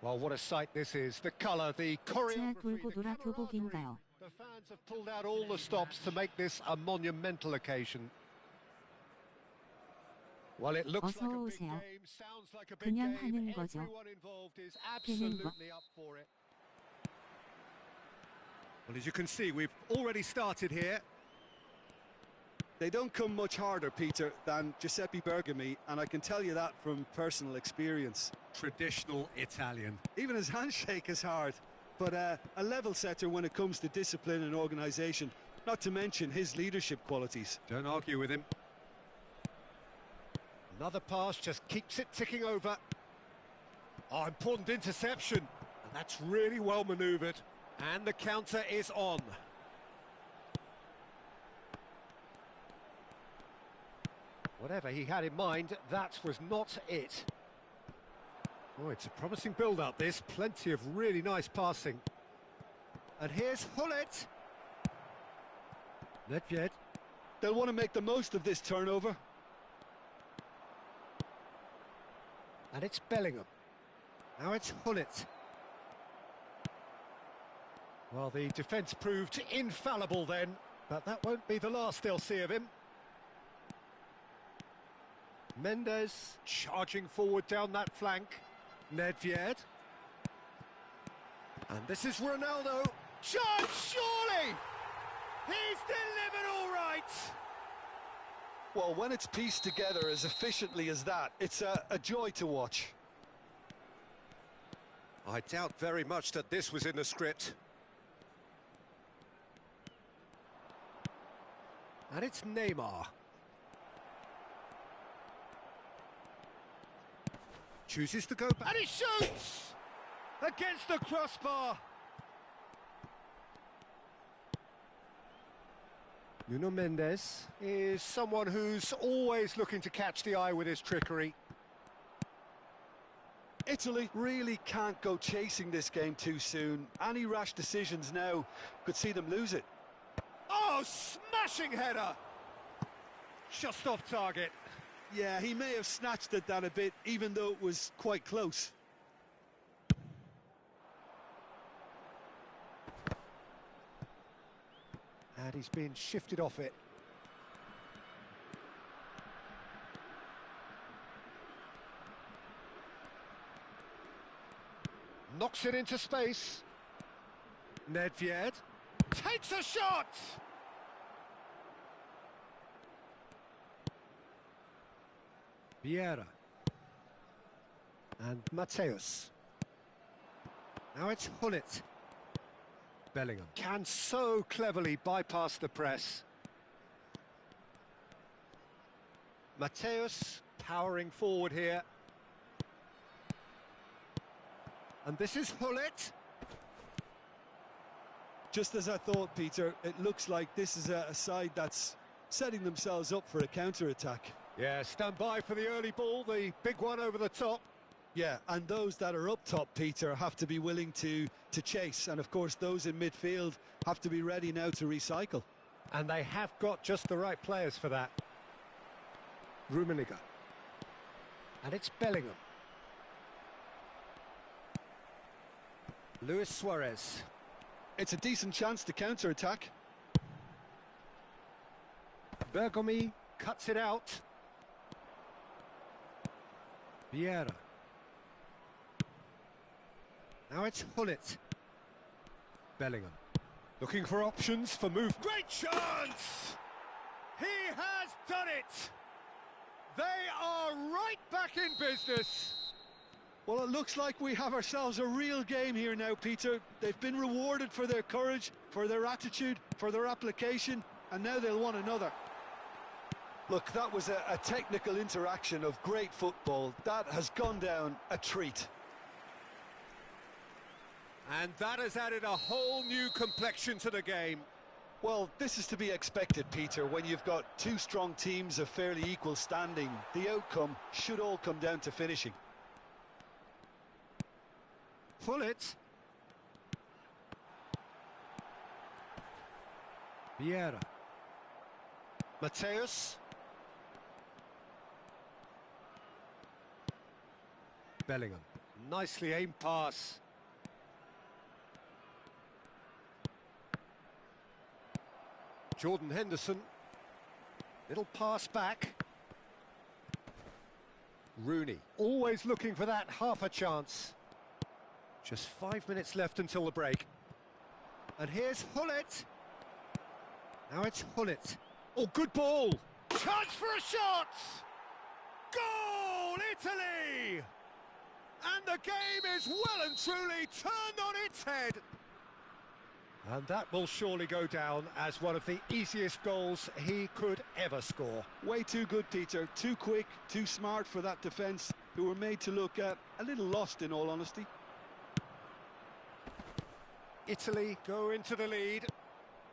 Well, what a sight this is. The colour, the 빛에 choreography, 돌고 the 돌아 camaraderie. 교복인가요? The fans have pulled out all the stops to make this a monumental occasion. Well, it looks 어서 like a big 오세요. game, sounds like a big 그냥 game. 하는 거죠. Everyone involved is 되는 거. absolutely up for it. Well, as you can see, we've already started here. They don't come much harder, Peter, than Giuseppe Bergomi, and I can tell you that from personal experience. Traditional Italian. Even his handshake is hard, but a level setter when it comes to discipline and organisation, not to mention his leadership qualities. Don't argue with him. Another pass just keeps it ticking over. Oh, important interception. And that's really well manoeuvred. And the counter is on. Whatever he had in mind, that was not it. Oh, it's a promising build-up, this. Plenty of really nice passing. And here's Hullet. Nedved. They'll want to make the most of this turnover. And it's Bellingham. Now it's Hullet. Well, the defence proved infallible then, but that won't be the last they'll see of him. Mendes charging forward down that flank. Nedved. And this is Ronaldo. Chance, surely! He's delivered all right! Well, when it's pieced together as efficiently as that, it's a joy to watch. I doubt very much that this was in the script. And it's Neymar. Chooses to go back. And he shoots! Against the crossbar! Nuno Mendes is someone who's always looking to catch the eye with his trickery. Italy really can't go chasing this game too soon. Any rash decisions now could see them lose it. Oh, smashing header! Just off target. Yeah, he may have snatched at that a bit, even though it was quite close. And he's been shifted off it. Knocks it into space. Nedved takes a shot! Vieira. And Mateus. Now it's Hullet. Bellingham can so cleverly bypass the press. Mateus powering forward here. And this is Hullet. Just as I thought, Peter, it looks like this is a side that's setting themselves up for a counter-attack. Yeah, stand by for the early ball, the big one over the top. Yeah, and those that are up top, Peter, have to be willing to chase. And, of course, those in midfield have to be ready now to recycle. And they have got just the right players for that. Rummenigge. And it's Bellingham. Luis Suarez. It's a decent chance to counter-attack. Bergomi cuts it out. Vieira. Now it's Hullet. Bellingham. Looking for options for move. Great chance! He has done it! They are right back in business. Well, it looks like we have ourselves a real game here now, Peter. They've been rewarded for their courage, for their attitude, for their application, and now they'll want another. Look, that was a technical interaction of great football. That has gone down a treat. And that has added a whole new complexion to the game. Well, this is to be expected, Peter, when you've got two strong teams of fairly equal standing. The outcome should all come down to finishing. Hullet. Vieira. Mateus. Bellingham. Nicely aimed pass. Jordan Henderson. Little pass back. Rooney, always looking for that half a chance. Just 5 minutes left until the break. And here's Hullet. Now it's Hullet. Oh, good ball. Chance for a shot! Goal, Italy! And the game is well and truly turned on its head. And that will surely go down as one of the easiest goals he could ever score. Way too good, Peter. Too quick, too smart for that defence, who were made to look a little lost, in all honesty. Italy go into the lead.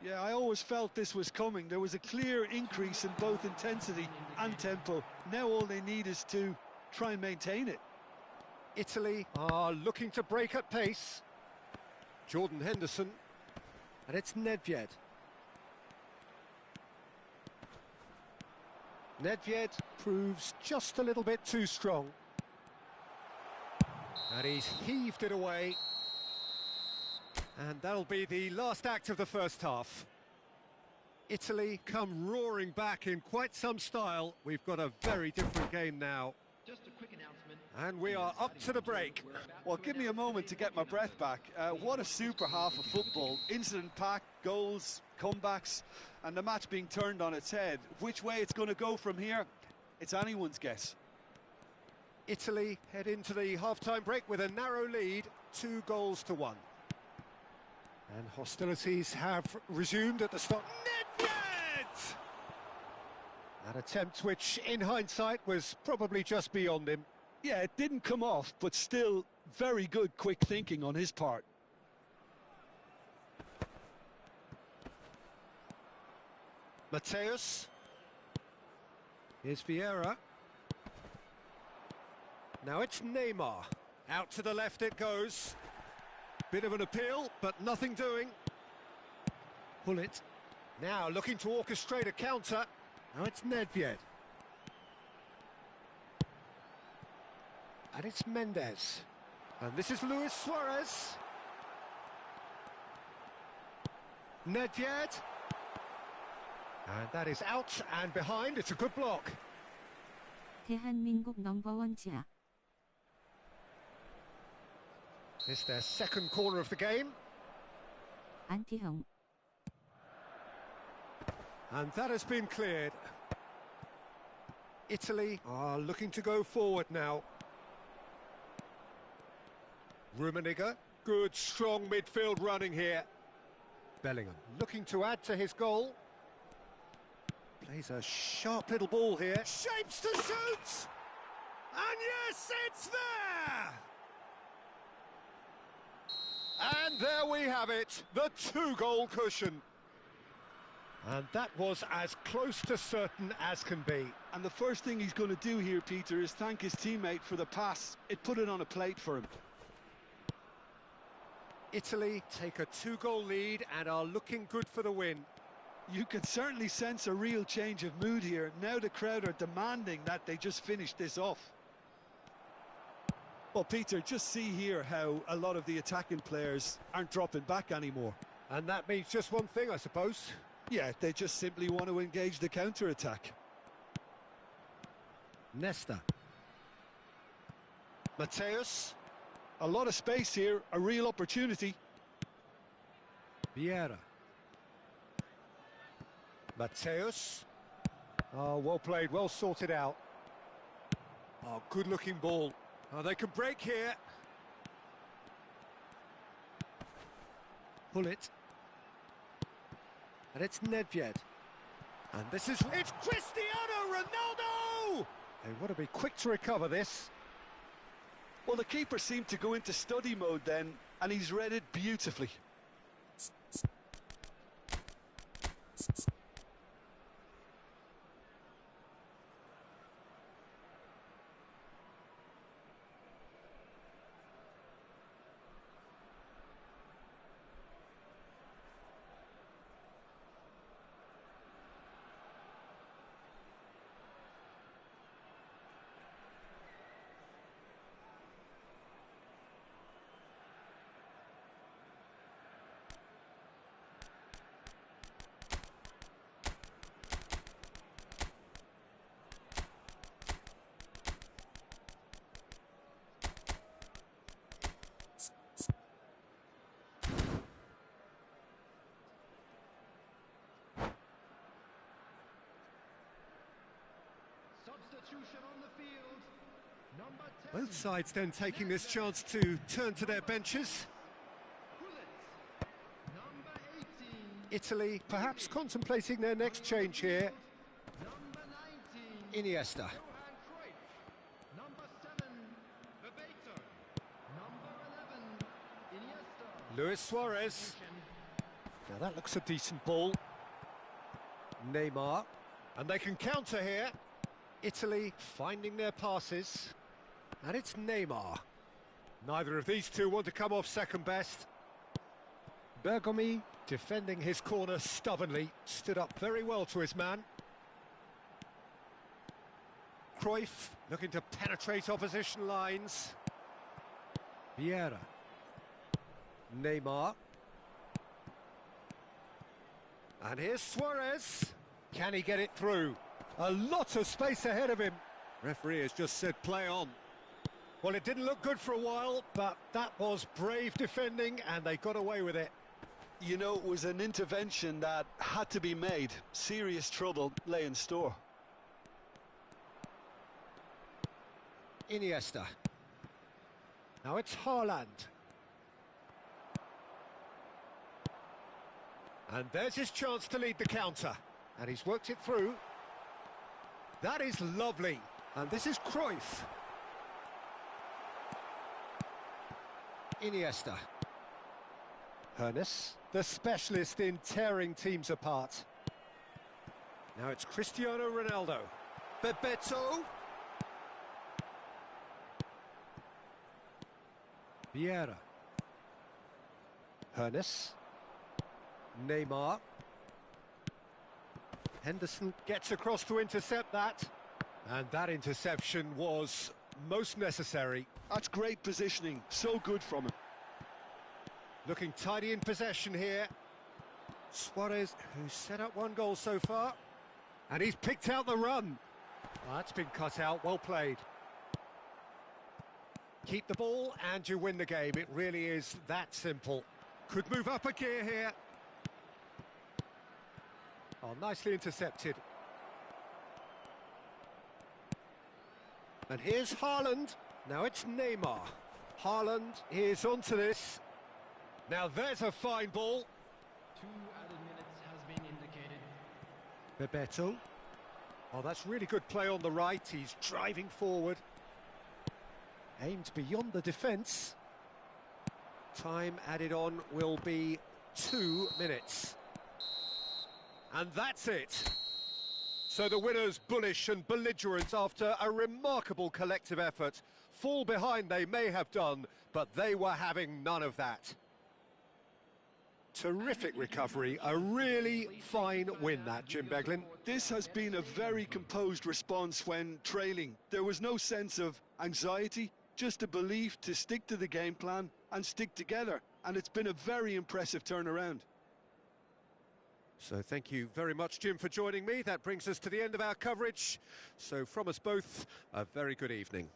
Yeah, I always felt this was coming. There was a clear increase in both intensity and tempo. Now all they need is to try and maintain it. Italy are looking to break at pace. Jordan Henderson. And it's Nedved. Nedved proves just a little bit too strong. And he's heaved it away. And that'll be the last act of the first half. Italy come roaring back in quite some style. We've got a very different game now. Just a quick announcement. And we are up to the break. Well, give me a moment to get my breath back. What a super half of football. Incident-packed, goals, comebacks, and the match being turned on its head. Which way it's going to go from here, it's anyone's guess. Italy head into the half-time break with a narrow lead, 2-1. And hostilities have resumed at the start. Nedved! An attempt which, in hindsight, was probably just beyond him. Yeah, it didn't come off, but still very good quick thinking on his part. Mateus. Here's Vieira. Now it's Neymar. Out to the left it goes. Bit of an appeal, but nothing doing. Hullet. Now looking to orchestrate a counter. Now it's Nedved. And it's Mendes. And this is Luis Suarez. Nedved. And that is out and behind. It's a good block. 대한민국 넘버원 지아. It's their second corner of the game. 안티형. And that has been cleared. Italy are looking to go forward now. Rummenigge, good strong midfield running here. Bellingham looking to add to his goal. Plays a sharp little ball here. Shapes to shoot! And yes, it's there! And there we have it, the 2-goal cushion. And that was as close to certain as can be. And the first thing he's going to do here, Peter, is thank his teammate for the pass. It put it on a plate for him. Italy take a 2-goal lead and are looking good for the win. You can certainly sense a real change of mood here. Now the crowd are demanding that they just finish this off. Well, Peter, just see here how a lot of the attacking players aren't dropping back anymore. And that means just one thing, I suppose. Yeah, they just simply want to engage the counter-attack. Nesta. Mateus. A lot of space here, a real opportunity. Vieira. Mateus. Oh, well played, well sorted out. Oh, good-looking ball. Oh, they can break here. Hullet. And it's Nedved. And this is... It's Cristiano Ronaldo! They want to be quick to recover this. Well, the keeper seemed to go into study mode then, and he's read it beautifully. substitution on the field. Number 10. Both sides then taking this chance to turn to their benches. Gullit. Number 18. Italy perhaps contemplating their next change here. Number 19. Iniesta. Johan Cruyff. Number 7. Bebeto. Number 11. Iniesta. Luis Suarez. Now that looks a decent ball. Neymar. And they can counter here. Italy finding their passes. And it's Neymar. Neither of these two want to come off second best. Bergomi defending his corner stubbornly. Stood up very well to his man. Cruyff looking to penetrate opposition lines. Vieira. Neymar. And here's Suarez. Can he get it through? A lot of space ahead of him. Referee has just said play on. Well, it didn't look good for a while, but that was brave defending and they got away with it. You know, it was an intervention that had to be made. Serious trouble lay in store. Iniesta. Now it's Haaland. And there's his chance to lead the counter. And he's worked it through. That is lovely. And this is Cruyff. Iniesta. Hoeneß, the specialist in tearing teams apart. Now it's Cristiano Ronaldo. Bebeto. Vieira. Hoeneß. Neymar. Henderson gets across to intercept that. And that interception was most necessary. That's great positioning. So good from him. Looking tidy in possession here. Suarez, who's set up one goal so far. And he's picked out the run. Well, that's been cut out. Well played. Keep the ball and you win the game. It really is that simple. Could move up a gear here. Oh, nicely intercepted. And here's Haaland. Now it's Neymar. Haaland is onto this. Now there's a fine ball. 2 added minutes has been indicated. Bebeto. Oh, that's really good play on the right. He's driving forward. Aimed beyond the defence. Time added on will be 2 minutes. And that's it. So the winners, bullish and belligerent after a remarkable collective effort. Fall behind they may have done, but they were having none of that. Terrific recovery, a really fine win that, Jim Beglin. This has been a very composed response when trailing. There was no sense of anxiety, just a belief to stick to the game plan and stick together. And it's been a very impressive turnaround. So thank you very much, Jim, for joining me. That brings us to the end of our coverage. So from us both, a very good evening.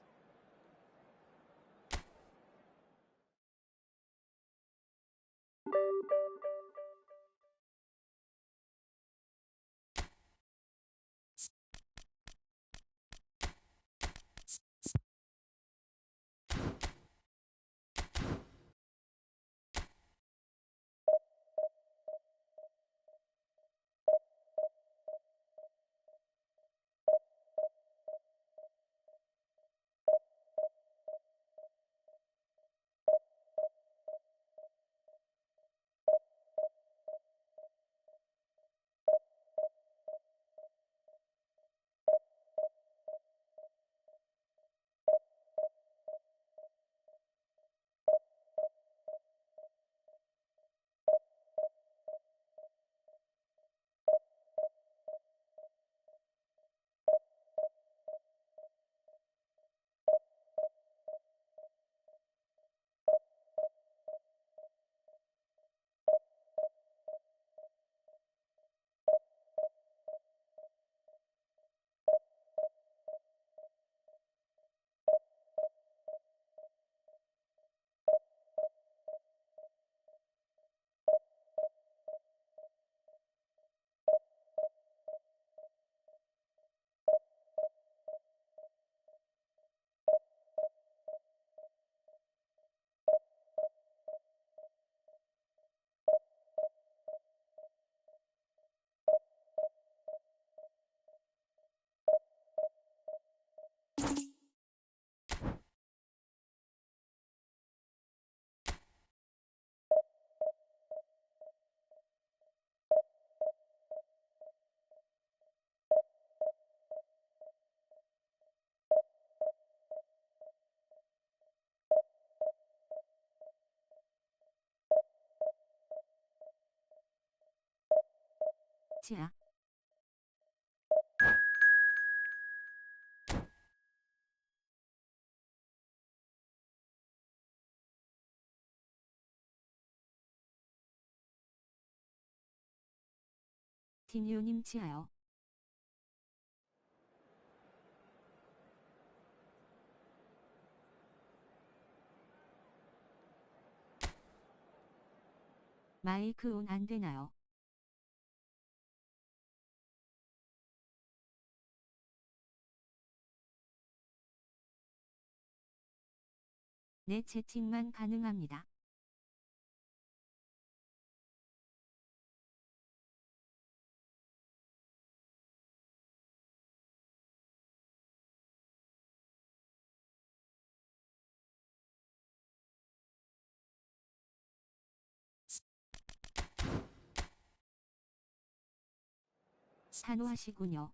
원치야. 디니오님 치하요. 마이크 온 안 되나요? 네, 채팅만 가능합니다. 산호하시군요.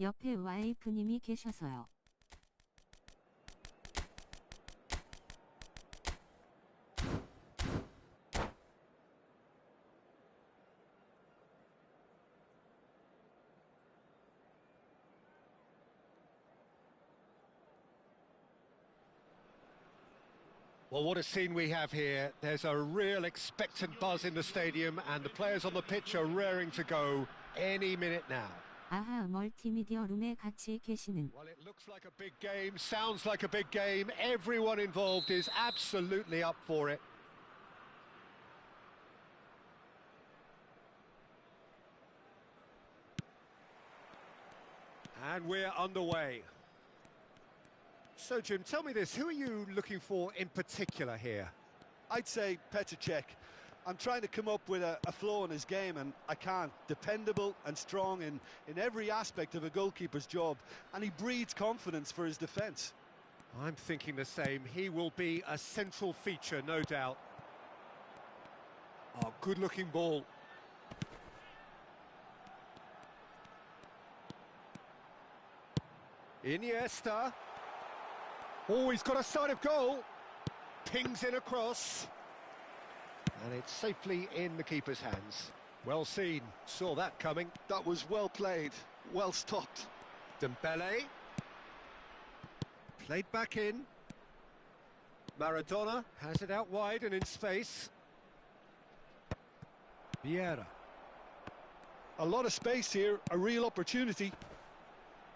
옆에 와이프님이 계셔서요. Well, what a scene we have here. There's a real expectant buzz in the stadium and the players on the pitch are raring to go any minute now. 아하, 멀티미디어 룸에 같이 계시는. Well, it looks like a big game, sounds like a big game. Everyone involved is absolutely up for it. And we're underway. So, Jim, tell me this, who are you looking for in particular here? I'd say Petr Cech. I'm trying to come up with a flow in his game, and I can't. Dependable and strong in every aspect of a goalkeeper's job, and he breeds confidence for his defence. I'm thinking the same. He will be a central feature, no doubt. Oh, good-looking ball. Iniesta. Oh, he's got a sight of goal. Pings in across. And it's safely in the keeper's hands. Well seen. Saw that coming. That was well played, well stopped. Dembele. Played back in. Maradona has it out wide and in space. Vieira. A lot of space here, a real opportunity.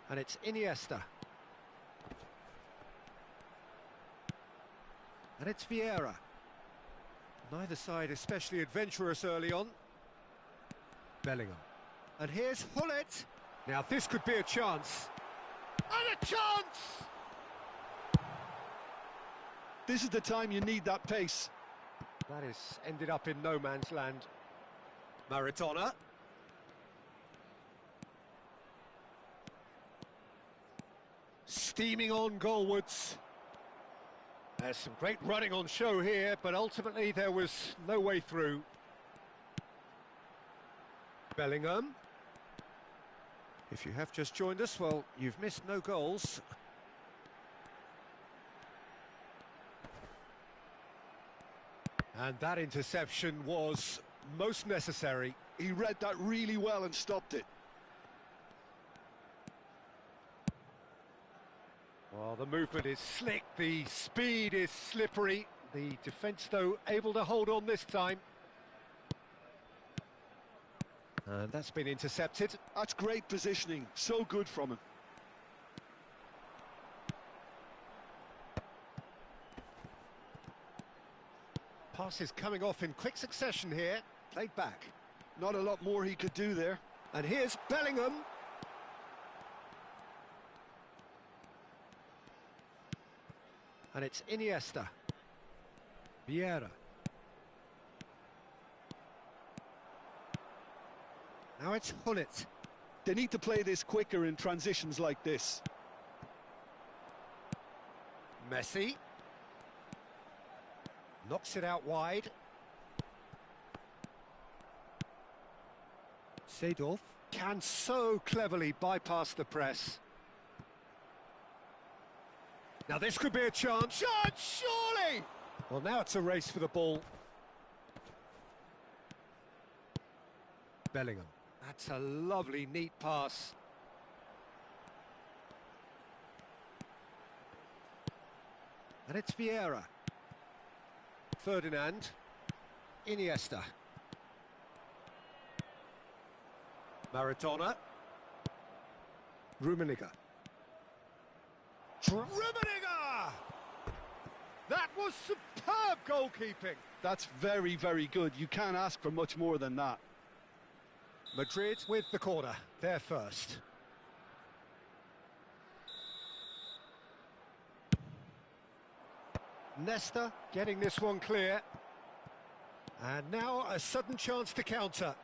And it's Iniesta. And it's Vieira. Neither side especially adventurous early on. Bellingham. And here's Hullet. Now this could be a chance. And a chance! This is the time you need that pace. That is ended up in no man's land. Maradona. Steaming on goalwards. There's some great running on show here, but ultimately there was no way through. Bellingham. If you have just joined us, well, you've missed no goals. And that interception was most necessary. He read that really well and stopped it. Well, the movement is slick, the speed is slippery. The defence, though, able to hold on this time. And that's been intercepted. That's great positioning, so good from him. Passes coming off in quick succession here. Played back. Not a lot more he could do there. And here's Bellingham. And it's Iniesta. Vieira. Now it's Hullet. They need to play this quicker in transitions like this. Messi. Knocks it out wide. Seedorf can so cleverly bypass the press. Now this could be a chance. Chance, surely! Well, now it's a race for the ball. Bellingham. That's a lovely, neat pass. And it's Vieira. Ferdinand. Iniesta. Maradona. Rummenigge. Rummenigge! That was superb goalkeeping. That's very, very good. You can't ask for much more than that. Madrid with the corner. They're first. Nesta getting this one clear. And now a sudden chance to counter.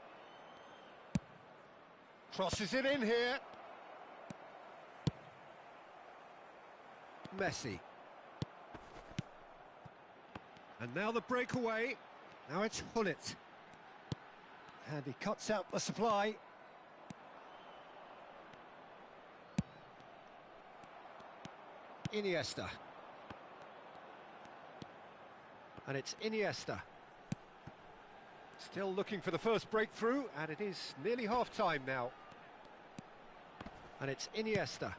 Crosses it in here. Messi. And now the breakaway. Now it's Hullet. And he cuts out the supply. Iniesta. And it's Iniesta. Still looking for the first breakthrough, and it is nearly half-time now. And it's Iniesta.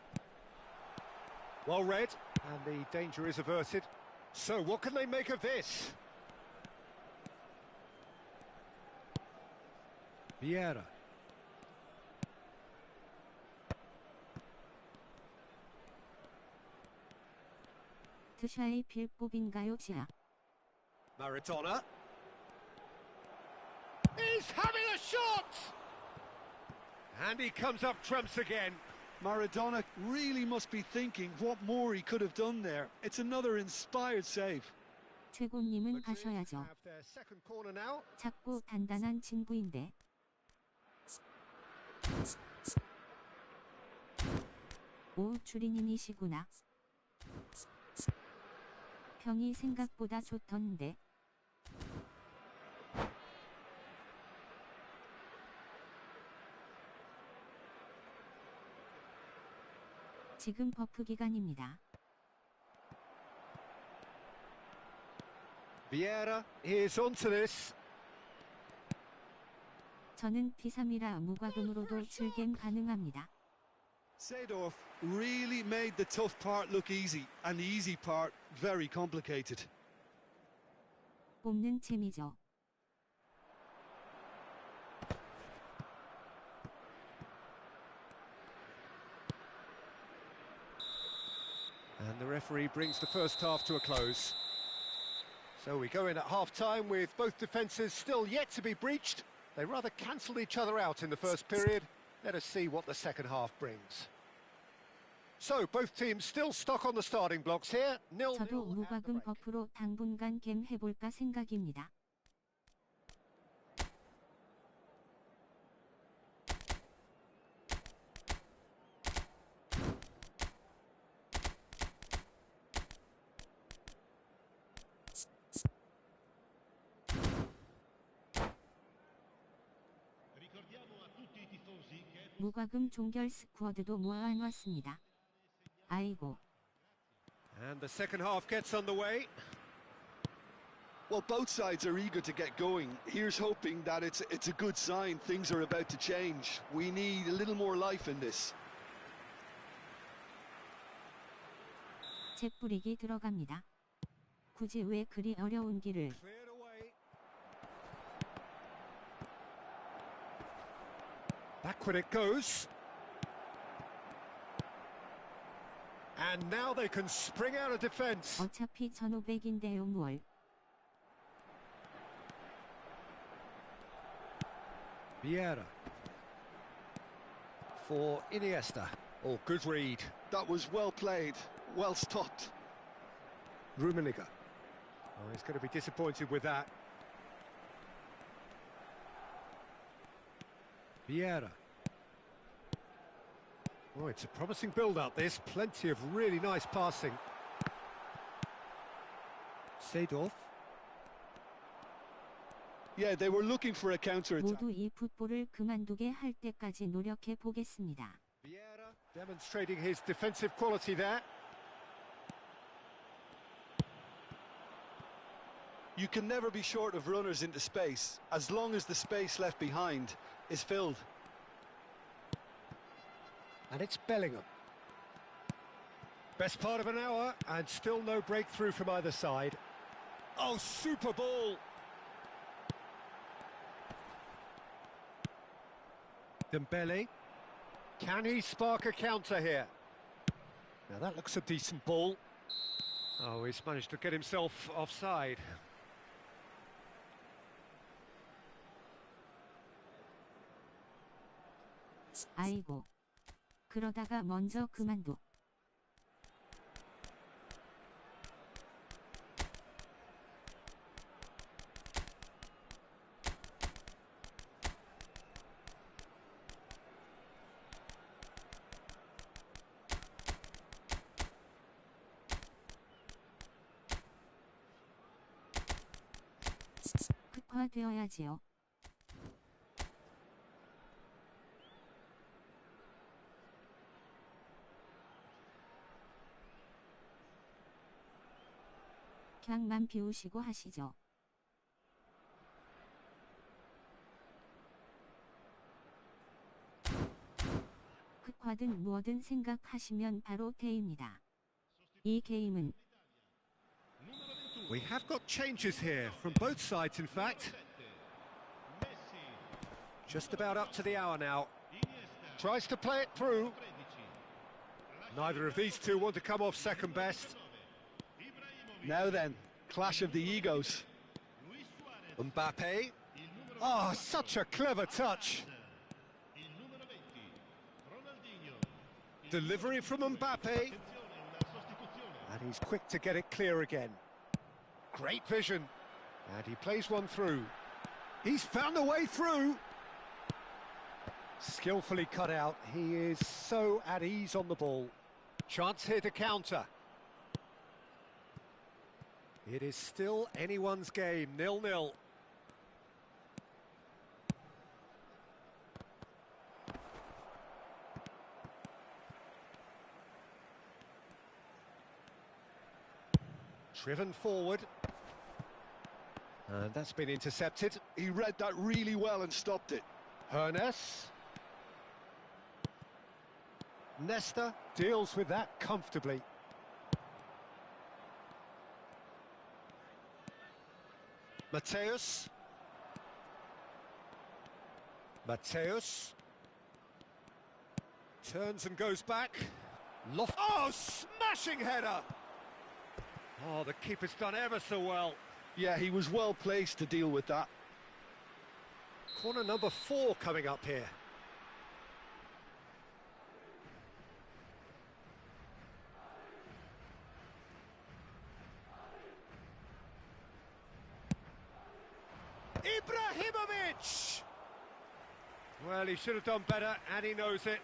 Well read, and the danger is averted. So what can they make of this? Vieira. 트샤의 필법인가요, 지아? Maradona. He's having a shot! And he comes up trumps again. Maradona really must be thinking what more he could have done there. It's another inspired save. 최고님은 Madrid 가셔야죠. have their second corner now. 작고 단단한 친구인데. 오, 주린님이시구나. 평이 생각보다 좋던데. 지금 버프 기간입니다. Vieira is onto this. 저는 P3이라 무과금으로도 7겜 가능합니다. Seedorf really made the tough part look easy, and the easy part very complicated. 뽑는 재미죠. And the referee brings the first half to a close. So we go in at half-time with both defences still yet to be breached. They rather cancelled each other out in the first period. Let us see what the second half brings. So both teams still stuck on the starting blocks here. 0-0 저도 at the 무과금 break. 버프로 당분간 겜 해볼까 생각입니다. 무과금 종결 스쿼드도 모아놨습니다. 아이고. And the second half gets underway. Well, both sides are eager to get going. Here's hoping that it's a good sign. Things are about to change. We need a little more life in this. 재 뿌리기 들어갑니다. 굳이 왜 그리 어려운 길을. Cleared away. Backward it goes. And now they can spring out of defence. 어차피 1500인데요 뭘. Vieira. For Iniesta. Oh, good read. That was well played, well stopped. Rummenigge. Oh, he's going to be disappointed with that. Vieira. Oh, it's a promising build-up, this. Plenty of really nice passing. Seedorf. Yeah, they were looking for a counter-attack. 모두 이 풋볼을 그만두게 할 때까지 노력해 보겠습니다. Vieira demonstrating his defensive quality there. You can never be short of runners into space, as long as the space left behind is filled. And it's Bellingham. Best part of an hour, and still no breakthrough from either side. Oh, super ball! Dembele. Can he spark a counter here? Now that looks a decent ball. Oh, he's managed to get himself offside. 아이고. 그러다가 먼저 그만둬. 흑화되어야지요. 그냥만 비우시고 하시죠. 흑화든 뭐든 생각하시면 바로 대입니다. 이 게임은 We have got changes here, from both sides in fact. Just about up to the hour now. Tries to play it through. Neither of these two want to come off second best. Now then, clash of the egos. Mbappe. Oh, such a clever touch. Delivery from Mbappe. And he's quick to get it clear again. Great vision. And he plays one through. He's found a way through. Skillfully cut out. He is so at ease on the ball. Chance here to counter. It is still anyone's game, 0-0. Driven forward. And that's been intercepted. He read that really well and stopped it. Hernes. Nesta deals with that comfortably. Mateus. Mateus. Turns and goes back. Oh, smashing header! Oh, the keeper's done ever so well. Yeah, he was well placed to deal with that. Corner number 4 coming up here. Ibrahimovic! Well, he should have done better, and he knows it.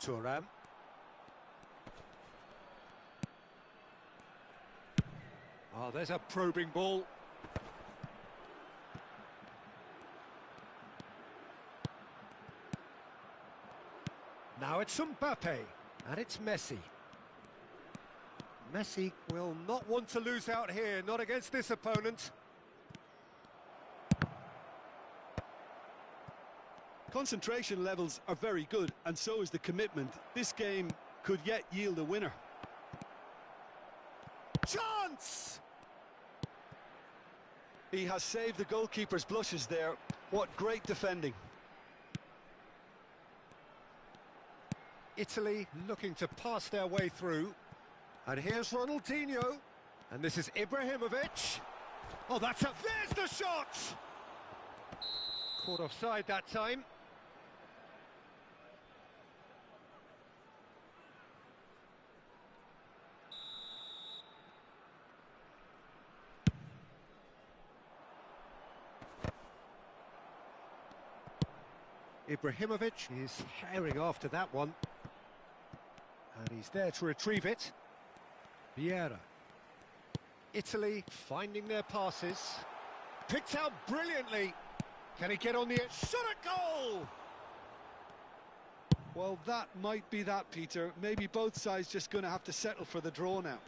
Thuram. Oh, there's a probing ball. Now it's Mbappe, and it's Messi. Messi will not want to lose out here, not against this opponent. Concentration levels are very good, and so is the commitment. This game could yet yield a winner. Chance! He has saved the goalkeeper's blushes there. What great defending. Italy looking to pass their way through. And here's Ronaldinho. And this is Ibrahimovic. Oh, there's the shot! Caught offside that time. Ibrahimovic is herring after that one. And he's there to retrieve it. Vieira. Italy finding their passes. Picked out brilliantly. Can he get on the edge? Shot at goal! Well, that might be that, Peter. Maybe both sides just going to have to settle for the draw now.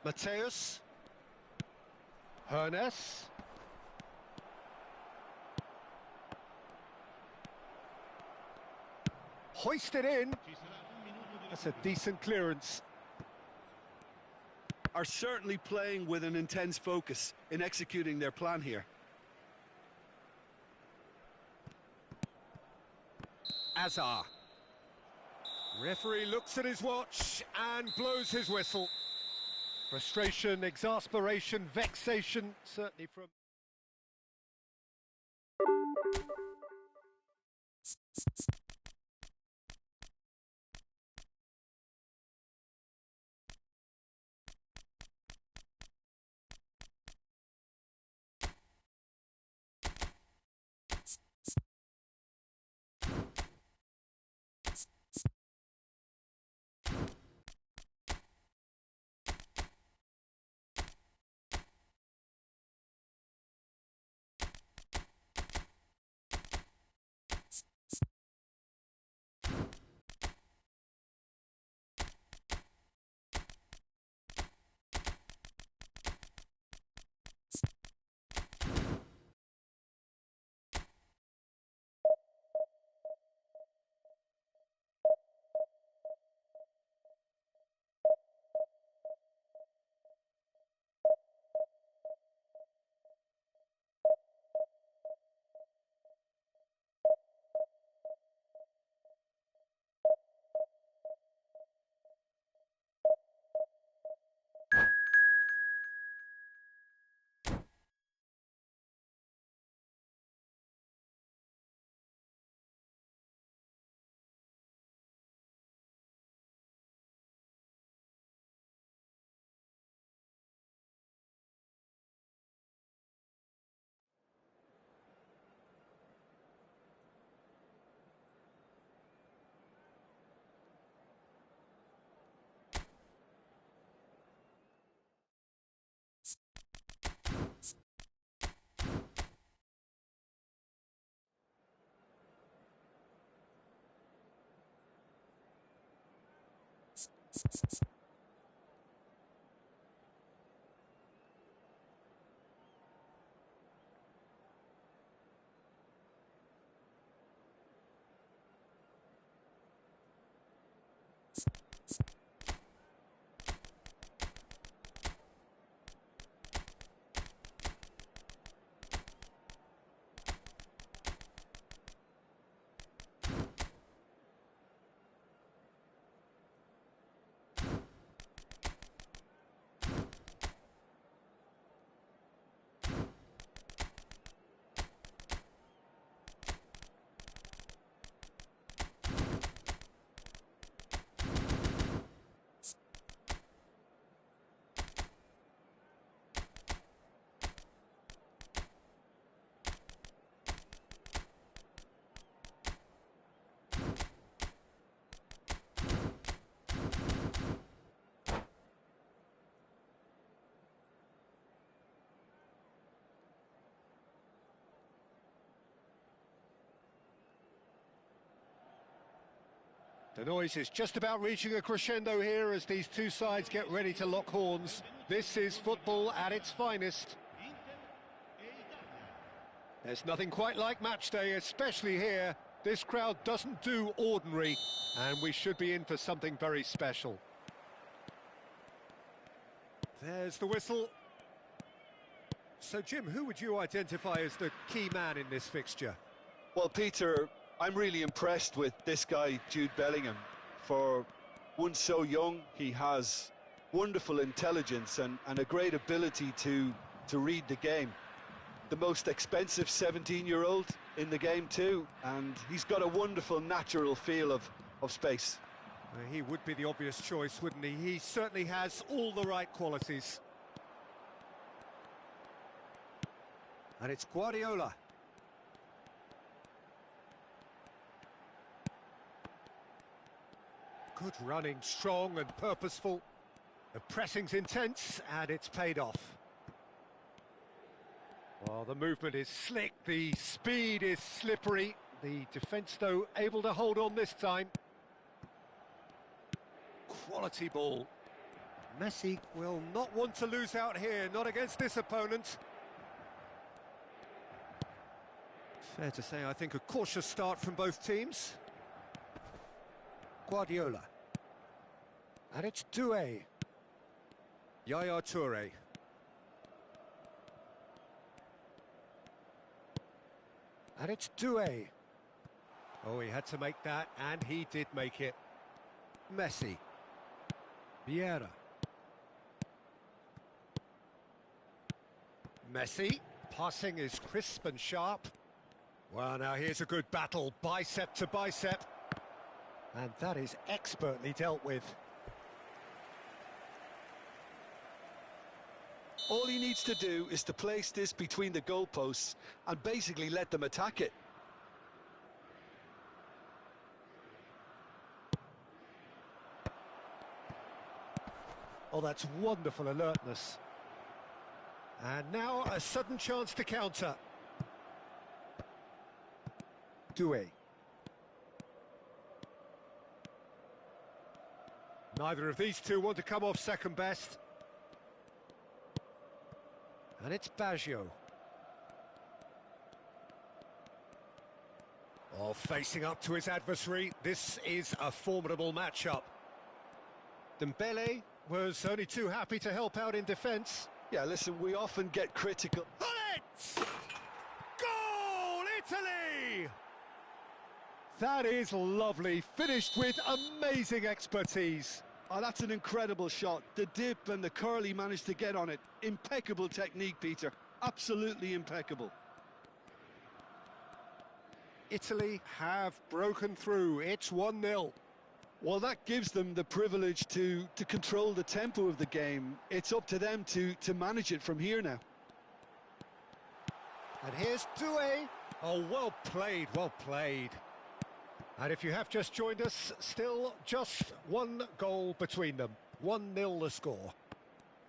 Mateus. Hernes. Hoisted in. That's a decent clearance. Are certainly playing with an intense focus in executing their plan here. Azar. Referee looks at his watch and blows his whistle. Frustration, exasperation, vexation, certainly from... The noise is just about reaching a crescendo here as these two sides get ready to lock horns. This is football at its finest. There's nothing quite like match day, especially here. This crowd doesn't do ordinary, and we should be in for something very special. There's the whistle. So, Jim, who would you identify as the key man in this fixture? Well, Peter, I'm really impressed with this guy, Jude Bellingham. For one so young, he has wonderful intelligence and a great ability to read the game. The most expensive 17-year-old in the game too, and he's got a wonderful natural feel of space. He would be the obvious choice, wouldn't he? He certainly has all the right qualities. And it's Guardiola. Good running, strong and purposeful. The pressing's intense, and it's paid off. Oh, the movement is slick, the speed is slippery. The defence, though, able to hold on this time. Quality ball. Messi will not want to lose out here, not against this opponent. Fair to say, I think, a cautious start from both teams. Guardiola. And it's Doué. Yaya Touré. And it's Doué. Oh, he had to make that, and he did make it. Messi. Vieira. Messi. Passing is crisp and sharp. Well, now here's a good battle, bicep to bicep. And that is expertly dealt with. All he needs to do is to place this between the goalposts and basically let them attack it. Oh, that's wonderful alertness. And now a sudden chance to counter. Doué. Neither of these two want to come off second best. And it's Baggio. Oh, facing up to his adversary. This is a formidable matchup. Dembele was only too happy to help out in defence. Yeah, listen, we often get critical. Bullet! Goal, Italy! That is lovely, finished with amazing expertise. Oh, that's an incredible shot. The dip and the curl he managed to get on it. Impeccable technique, Peter. Absolutely impeccable. Italy have broken through. It's 1-0. Well, that gives them the privilege to control the tempo of the game. It's up to them to manage it from here now. And here's Doué. Oh, well played, well played. And if you have just joined us, still just one goal between them. 1-0 the score.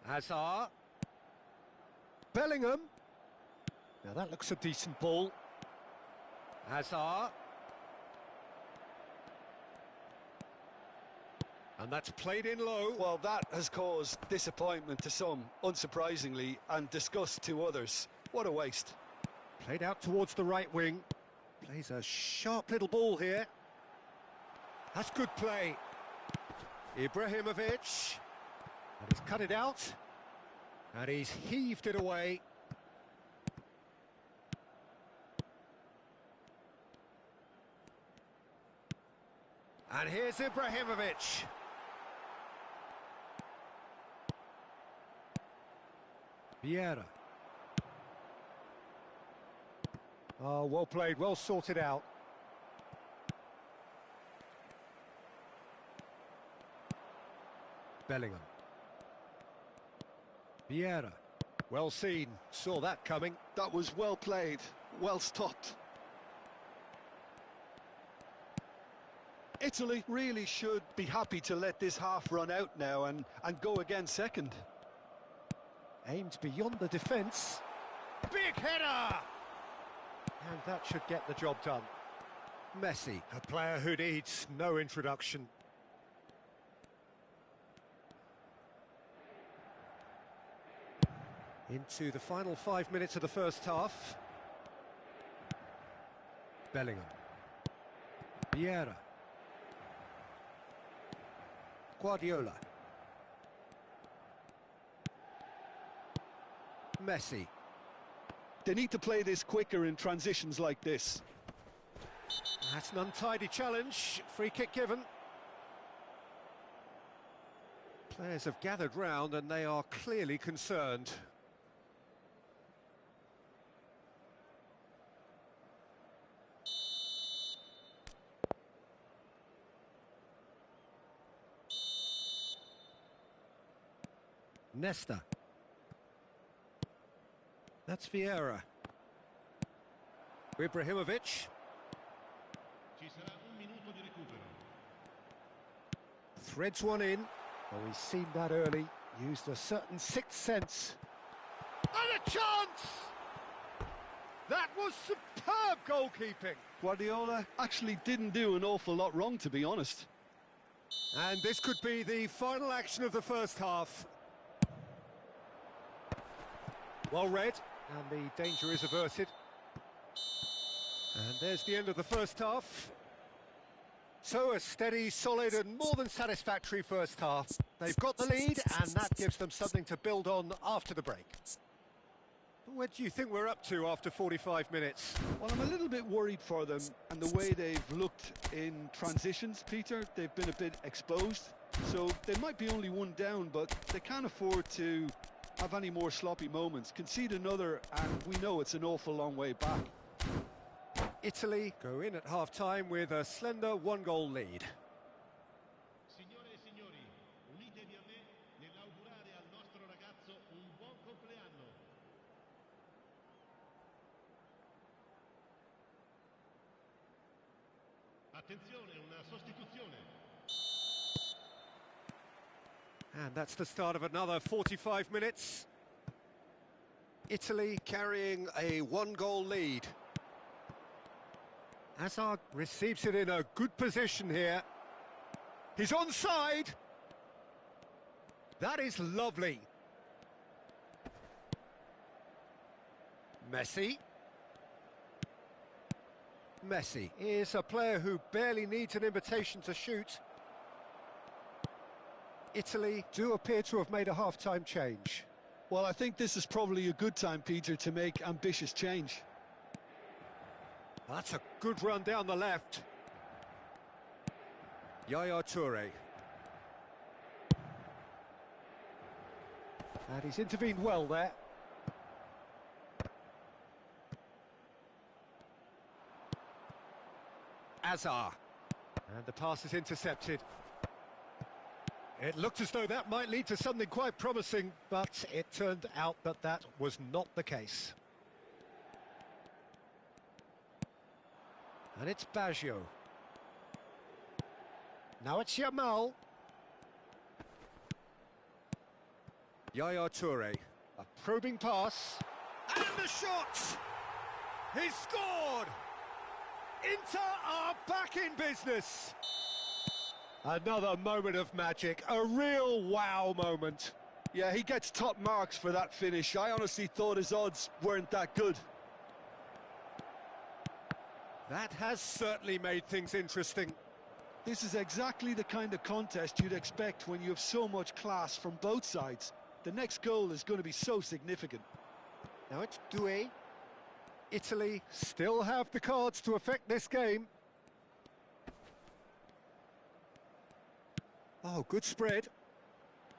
Hazard. Bellingham. Now that looks a decent ball. Hazard. And that's played in low. Well, that has caused disappointment to some, unsurprisingly, and disgust to others. What a waste. Played out towards the right wing. Plays a sharp little ball here. That's good play. Ibrahimovic. And he's cut it out. And he's heaved it away. And here's Ibrahimovic. Vieira. Oh, well played, well sorted out. Bellingham. Vieira. Well seen, saw that coming. That was well played, well stopped. Italy really should be happy to let this half run out now and go again second. Aimed beyond the defence. Big header! And that should get the job done. Messi, a player who needs no introduction. Into the final 5 minutes of the first half. Bellingham. Vieira. Guardiola. Messi. They need to play this quicker in transitions like this. That's an untidy challenge. Free kick given. Players have gathered round and they are clearly concerned. Nesta. That's Vieira. Ibrahimovic. Ci sarà un minuto di recupero. Threads one in. Well, we've seen that early. Used a certain sixth sense. And a chance! That was superb goalkeeping. Guardiola actually didn't do an awful lot wrong, to be honest. And this could be the final action of the first half. Well read, and the danger is averted. And there's the end of the first half. So a steady, solid and more than satisfactory first half. They've got the lead and that gives them something to build on after the break. Where do you think we're up to after 45 minutes? Well, I'm a little bit worried for them and the way they've looked in transitions, Peter. They've been a bit exposed, so they might be only one down, but they can't afford to have any more sloppy moments. Concede another and we know it's an awful long way back. Italy go in at half-time with a slender one-goal lead. Signore e signori, unitevi a me nell'augurare al nostro ragazzo un buon compleanno. Attenzione, una sostituzione. And that's the start of another 45 minutes. Italy carrying a one-goal lead. Hazard receives it in a good position here. He's onside. That is lovely. Messi. Messi is a player who barely needs an invitation to shoot. Italy do appear to have made a half-time change. Well, I think this is probably a good time, Peter, to make ambitious change. That's a good run down the left. Yaya Toure. And he's intervened well there. Azar. And the pass is intercepted. It looked as though that might lead to something quite promising, but it turned out that that was not the case. And it's Baggio. Now it's Yamal. Yaya Toure. A probing pass. And the shot! He's scored! Inter are back in business. Another moment of magic. A real wow moment. Yeah, he gets top marks for that finish. I honestly thought his odds weren't that good. That has certainly made things interesting. This is exactly the kind of contest you'd expect when you have so much class from both sides. The next goal is going to be so significant. Now it's Doué. Italy still have the cards to affect this game. Oh, good spread.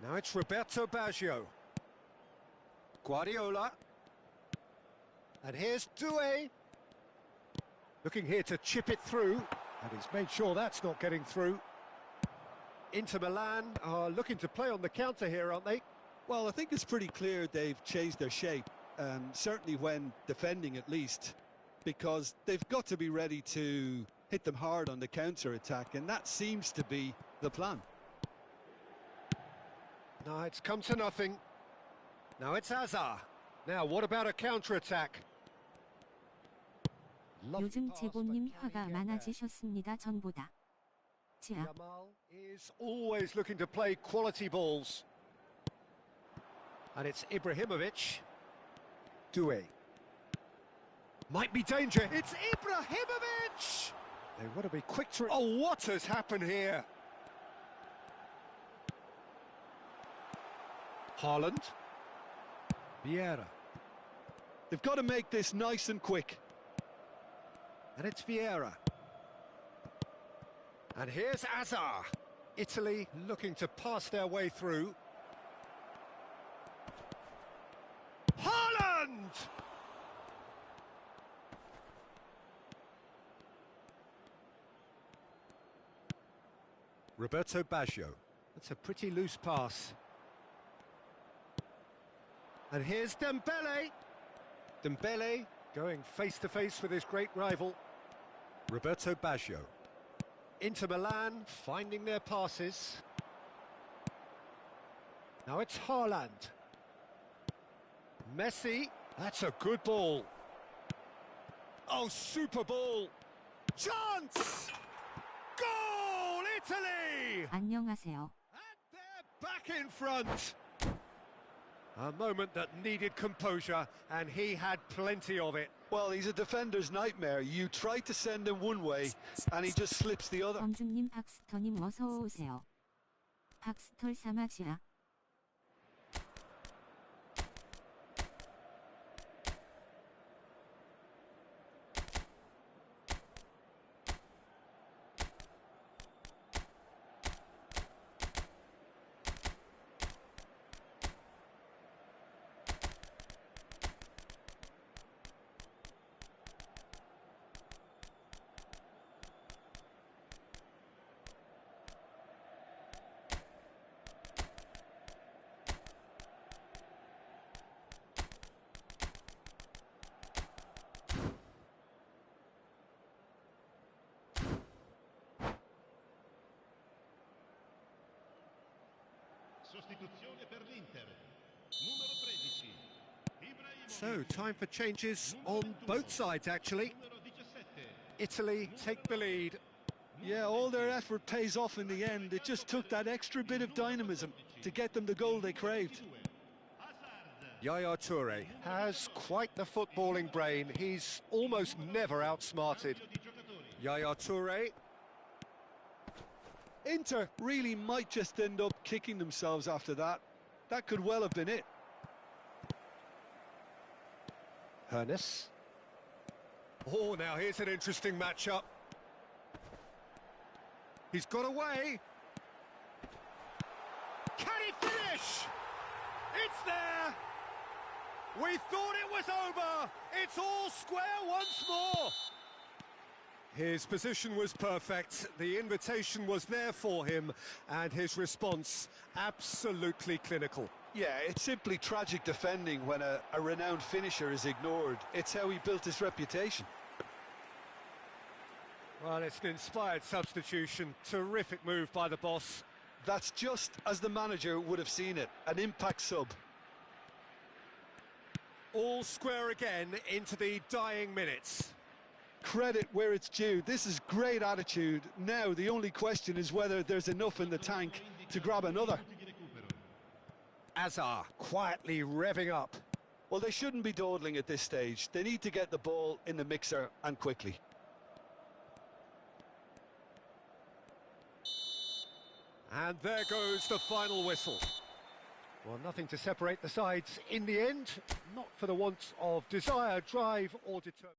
Now it's Roberto Baggio. Guardiola. And here's Doué. Looking here to chip it through, and he's made sure that's not getting through. Inter Milan are looking to play on the counter here, aren't they? Well, I think it's pretty clear they've changed their shape, certainly when defending at least, because they've got to be ready to hit them hard on the counter-attack, and that seems to be the plan. No, it's come to nothing. Now it's Hazard. Now, what about a counter-attack? 요즘 제보님 화가 많아지셨습니다. 전보다. 지하. Yamal is always looking to play quality balls. And it's Ibrahimovic. Doué. Might be danger. It's Ibrahimovic! They want to be quick to... Oh, what has happened here? Haaland. Vieira. They've got to make this nice and quick. And it's Vieira. And here's Azar. Italy looking to pass their way through. Haaland! Roberto Baggio. That's a pretty loose pass. And here's Dembele. Dembele going face-to-face with his great rival. Roberto Baggio. Inter Milan finding their passes. Now it's Haaland. Messi. That's a good ball. Oh, super ball. Chance! Goal, Italy! 안녕하세요. And they're back in front. A moment that needed composure, and he had plenty of it. Well, he's a defender's nightmare. You try to send him one way, and he just slips the other. 범중님 박스터님 어서 오세요. 박스털 사마지아. Sostituzione per l'Inter. Numero 13. Ibrahimovic. So, time for changes on both sides, actually. Numero 17. Italy take the lead. Yeah, all their effort pays off in the end. It just took that extra bit of dynamism to get them the goal they craved. Hazard. Yaya Toure has quite the footballing brain. He's almost never outsmarted. Cambio di giocatori. Yaya Toure. Inter really might just end up kicking themselves after that. That could well have been it. Hernes. Oh, now here's an interesting matchup. He's got away. Can he finish? It's there. We thought it was over. It's all square once more. His position was perfect. The invitation was there for him, and his response absolutely clinical. Yeah, it's simply tragic defending when a renowned finisher is ignored. It's how he built his reputation. Well, it's an inspired substitution. Terrific move by the boss. That's just as the manager would have seen it, an impact sub. All square again into the dying minutes. Credit where it's due. This is great attitude. Now the only question is whether there's enough in the tank to grab another. Punti di recupero. Azar quietly revving up. Well, they shouldn't be dawdling at this stage. They need to get the ball in the mixer and quickly. And there goes the final whistle. Well, nothing to separate the sides in the end, not for the want of desire, drive or determination.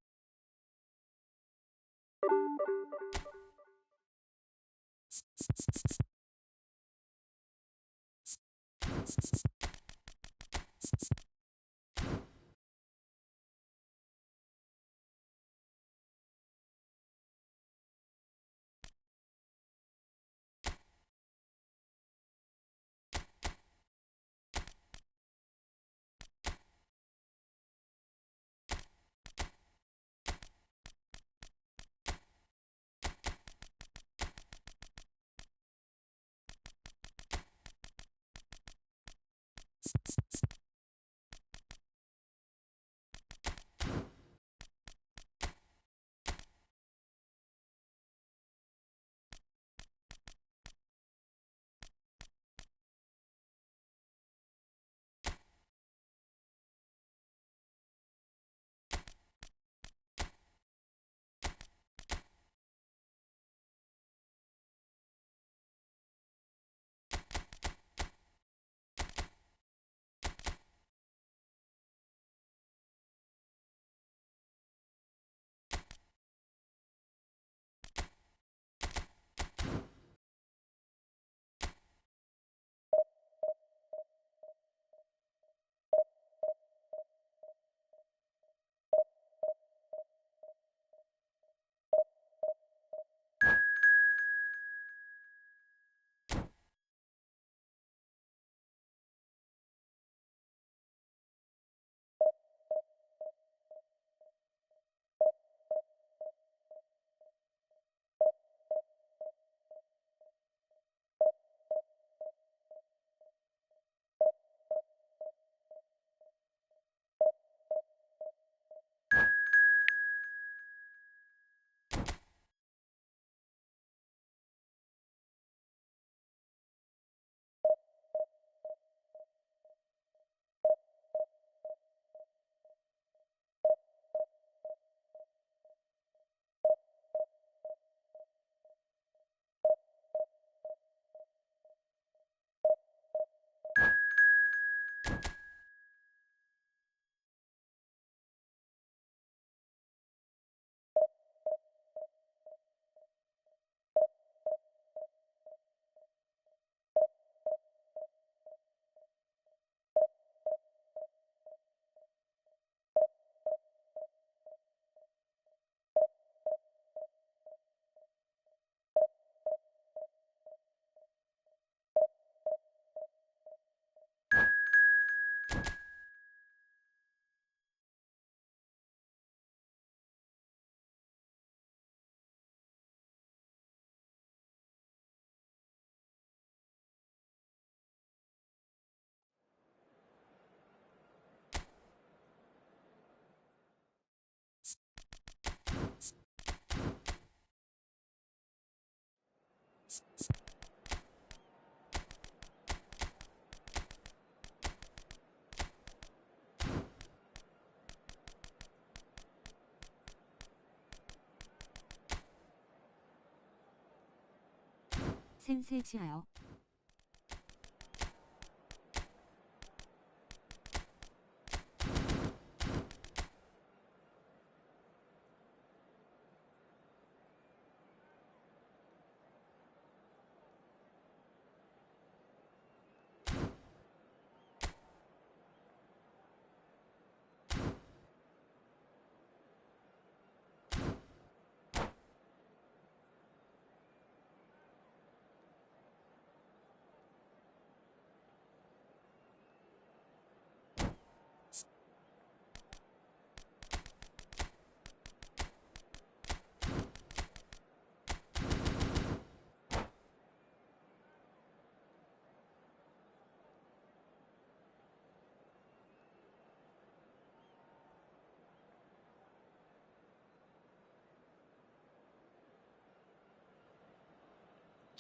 센세지아요.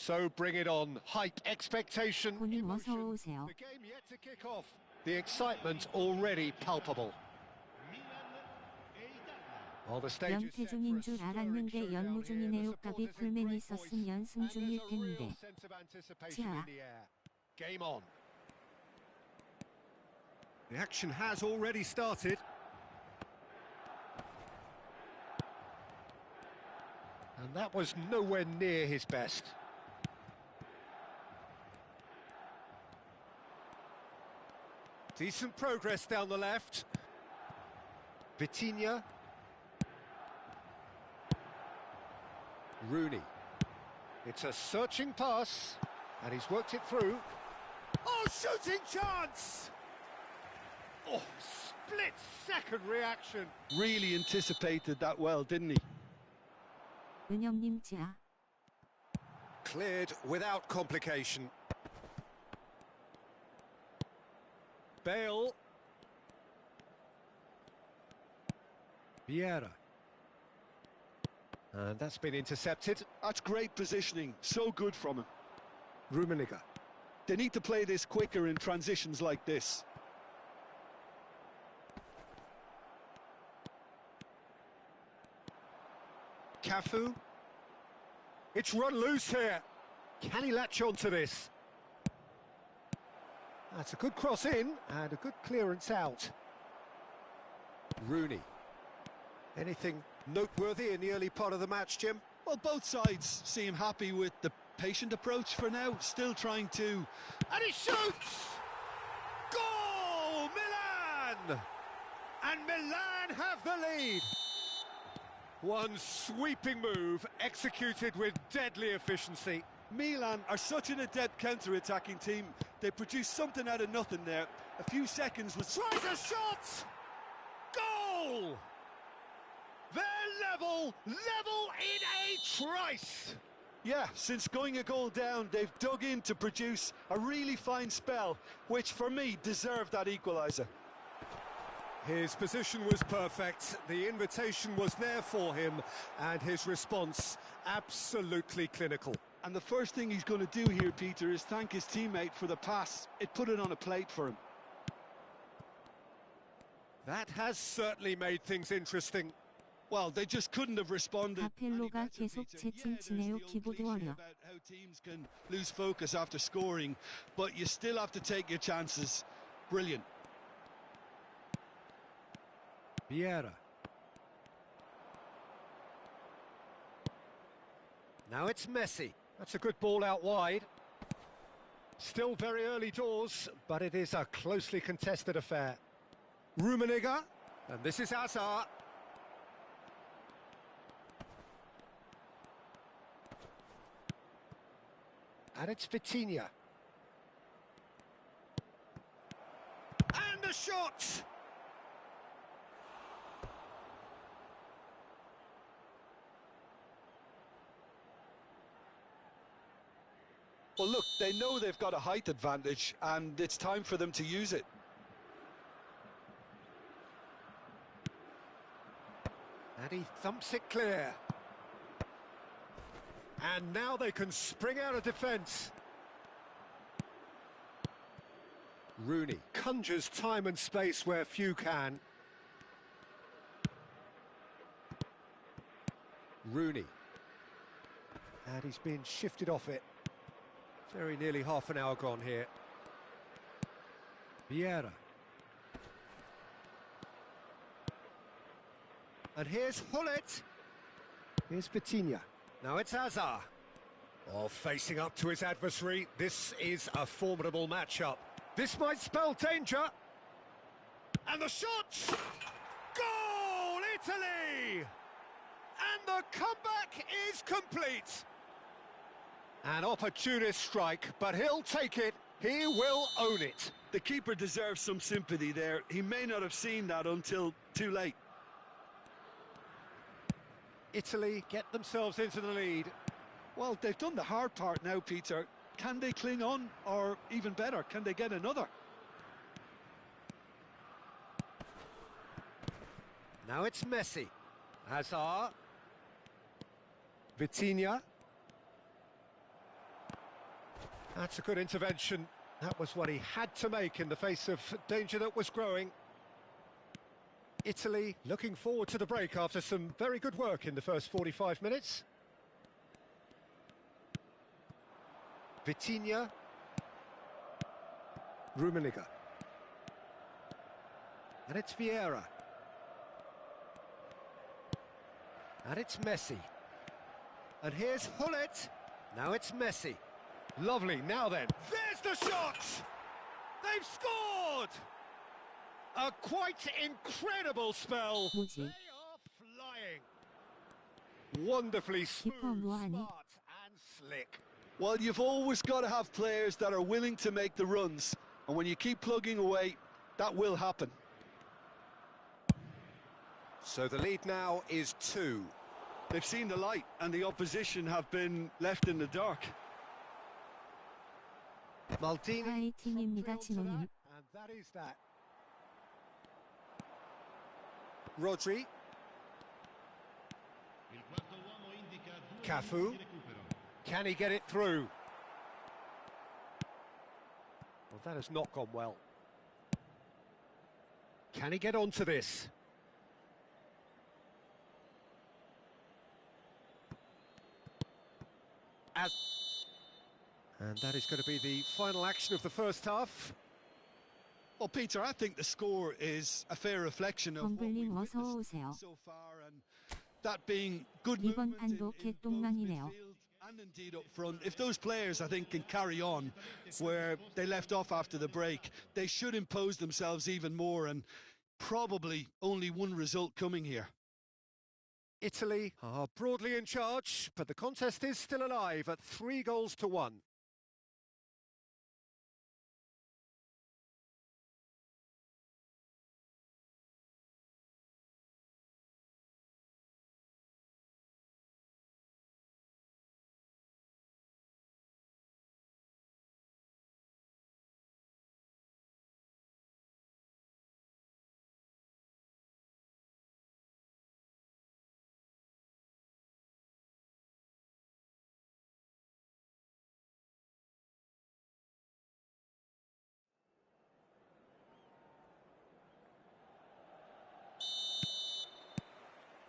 So bring it on. Hype, expectation, 본인 어서 emotion. 오세요. The game yet to kick off. The excitement already palpable. Well, the stage is 연패 set for 중인 a 줄 stirring 알았는데 showdown 연무 here. 중이네요. The 값이 supporters in 풀맨 great 있었음 voice, 연승 and 중일 there's a real 텐데. sense of anticipation 자. in the air. Game on. The action has already started. And that was nowhere near his best. Decent progress down the left. Vitinha. Rooney. It's a searching pass, and he's worked it through. Oh, shooting chance! Oh, split-second reaction. Really anticipated that well, didn't he? 은영님 지아. Cleared without complication. Bale. Vieira. And that's been intercepted. That's great positioning. So good from him. Rummenigge. They need to play this quicker in transitions like this. Cafu. It's run loose here. Can he latch on to this? That's a good cross in and a good clearance out. Rooney. Anything noteworthy in the early part of the match, Jim? Well, both sides seem happy with the patient approach for now. Still trying to... And he shoots! Goal! Milan! And Milan have the lead. One sweeping move executed with deadly efficiency. Milan are such an adept counter-attacking team. They produced something out of nothing there. A few seconds was... Tries a shot! Goal! They're level in a trice! Yeah, since going a goal down, they've dug in to produce a really fine spell, which for me deserved that equaliser. His position was perfect, the invitation was there for him, and his response absolutely clinical. And the first thing he's going to do here, Peter, is thank his teammate for the pass. It put it on a plate for him. That has certainly made things interesting. Well, they just couldn't have responded. 카펠로가 계속 채팅 치네요. 키보드 워리어. about how teams can lose focus after scoring, but you still have to take your chances. Brilliant. Vieira. Now it's Messi. That's a good ball out wide. Still very early doors, but it is a closely contested affair. Rummenigge, and this is Hazard. And it's Vitinha. And a shot! Well, look, they know they've got a height advantage, and it's time for them to use it. And he thumps it clear. And now they can spring out of defence. Rooney conjures time and space where few can. Rooney. And he's been shifted off it. Very nearly half an hour gone here. Vieira. And here's Hullet. Here's Vitinha. Now it's Hazard. Oh, facing up to his adversary. This is a formidable matchup. This might spell danger. And the shot! Goal, Italy! And the comeback is complete. An opportunist strike, but he'll take it. He will own it. The keeper deserves some sympathy there. He may not have seen that until too late. Italy get themselves into the lead. Well, they've done the hard part now, Peter. Can they cling on, or even better, can they get another? Now it's Messi. Hazard. Vitinha. That's a good intervention. That was what he had to make in the face of danger that was growing. Italy looking forward to the break after some very good work in the first 45 minutes. Vitinha. Rummenigge. And it's Vieira. And it's Messi. And here's Hullet. Now it's Messi. Lovely, now then. There's the shot! They've scored! A quite incredible spell. 뭐지? They are flying. Wonderfully smooth, 기뻐 뭐하니? smart and slick. Well, you've always got to have players that are willing to make the runs. And when you keep plugging away, that will happen. So the lead now is 2. They've seen the light, and the opposition have been left in the dark. Maldini. 파이팅입니다, 진호님. And that is that. Rodri. Il quarto uomo indica 2 Cafu. minuti di recupero. Can he get it through? Well, that has not gone well. Can he get onto this? And that is going to be the final action of the first half. Well, Peter, I think the score is a fair reflection of what we've 범블링 어서 witnessed 오세요. so far, and that being good 이번 movement 판도 in both 개똥망이네요. midfield and indeed up front. If those players, I think, can carry on where they left off after the break, they should impose themselves even more, and probably only one result coming here. Italy are broadly in charge, but the contest is still alive at 3-1.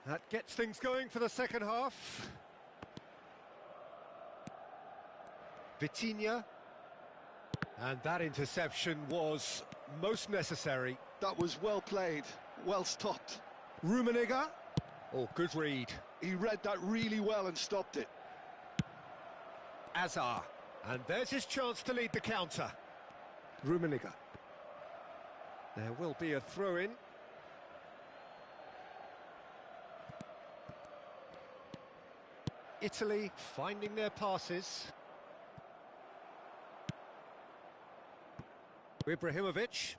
That gets things going for the second half. Vitinha. And that interception was most necessary. That was well played, well stopped. Rummenigge. Oh, good read. He read that really well and stopped it. Hazard. And there's his chance to lead the counter. Rummenigge. There will be a throw-in. Italy finding their passes. Ibrahimovic.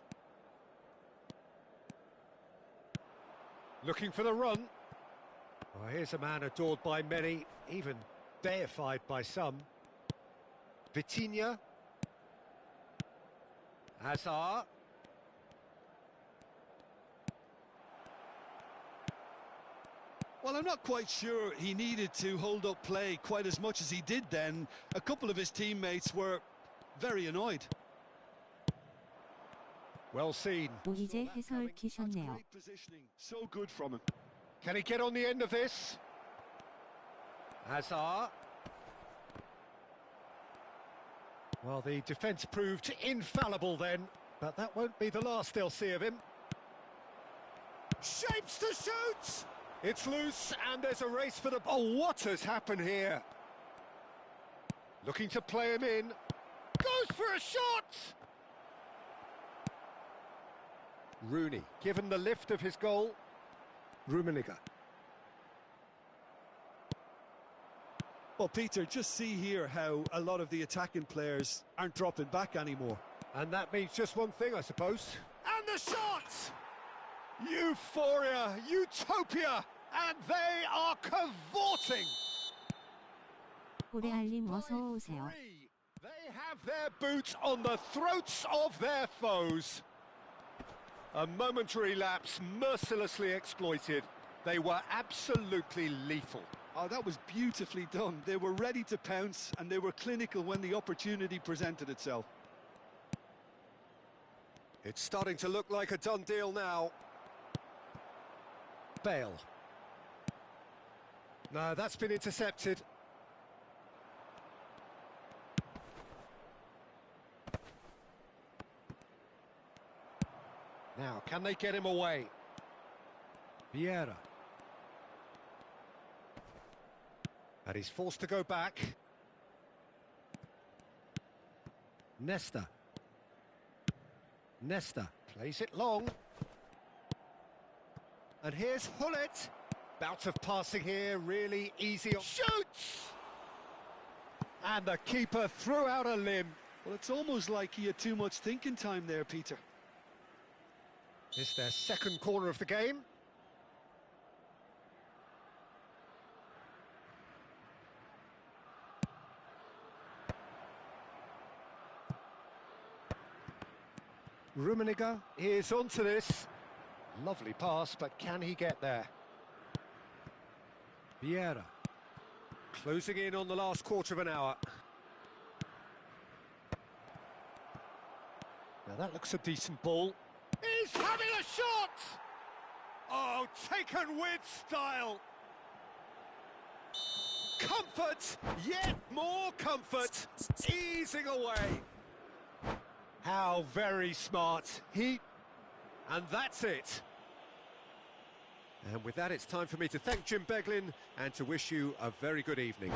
Looking for the run. Oh, here's a man adored by many, even deified by some. Vitinha. Hazard. Well, I'm not quite sure he needed to hold up play quite as much as he did then. A couple of his teammates were very annoyed. Well seen. 오희재 해설 키셨네요. Great positioning, so good from him. Can he get on the end of this? Hazard. Well, the defence proved infallible then, but that won't be the last they'll see of him. Shapes to shoot! It's loose, and there's a race for the... Oh, what has happened here? Looking to play him in. Goes for a shot! Rooney, given the lift of his goal. Rummenigge. Well, Peter, just see here how a lot of the attacking players aren't dropping back anymore. And that means just one thing, I suppose. And the shot! Euphoria, utopia, and they are cavorting. 고래알림 어서 오세요. They have their boots on the throats of their foes. A momentary lapse mercilessly exploited. They were absolutely lethal. Oh, that was beautifully done. They were ready to pounce, and they were clinical when the opportunity presented itself. It's starting to look like a done deal now. Bale. No, that's been intercepted. Now, can they get him away? Vieira. And he's forced to go back. Nesta. Nesta plays it long. And here's Hullet. Bout of passing here, really easy. Shoots! And the keeper threw out a limb. Well, it's almost like he had too much thinking time there, Peter. It's their second corner of the game. Rummenigge is onto this. Lovely pass, but can he get there? Vieira. Closing in on the last quarter of an hour. Now that looks a decent ball. He's having a shot! Oh, taken with style. Comfort, yet more comfort, easing away. How very smart. And that's it. And with that, it's time for me to thank Jim Beglin and to wish you a very good evening.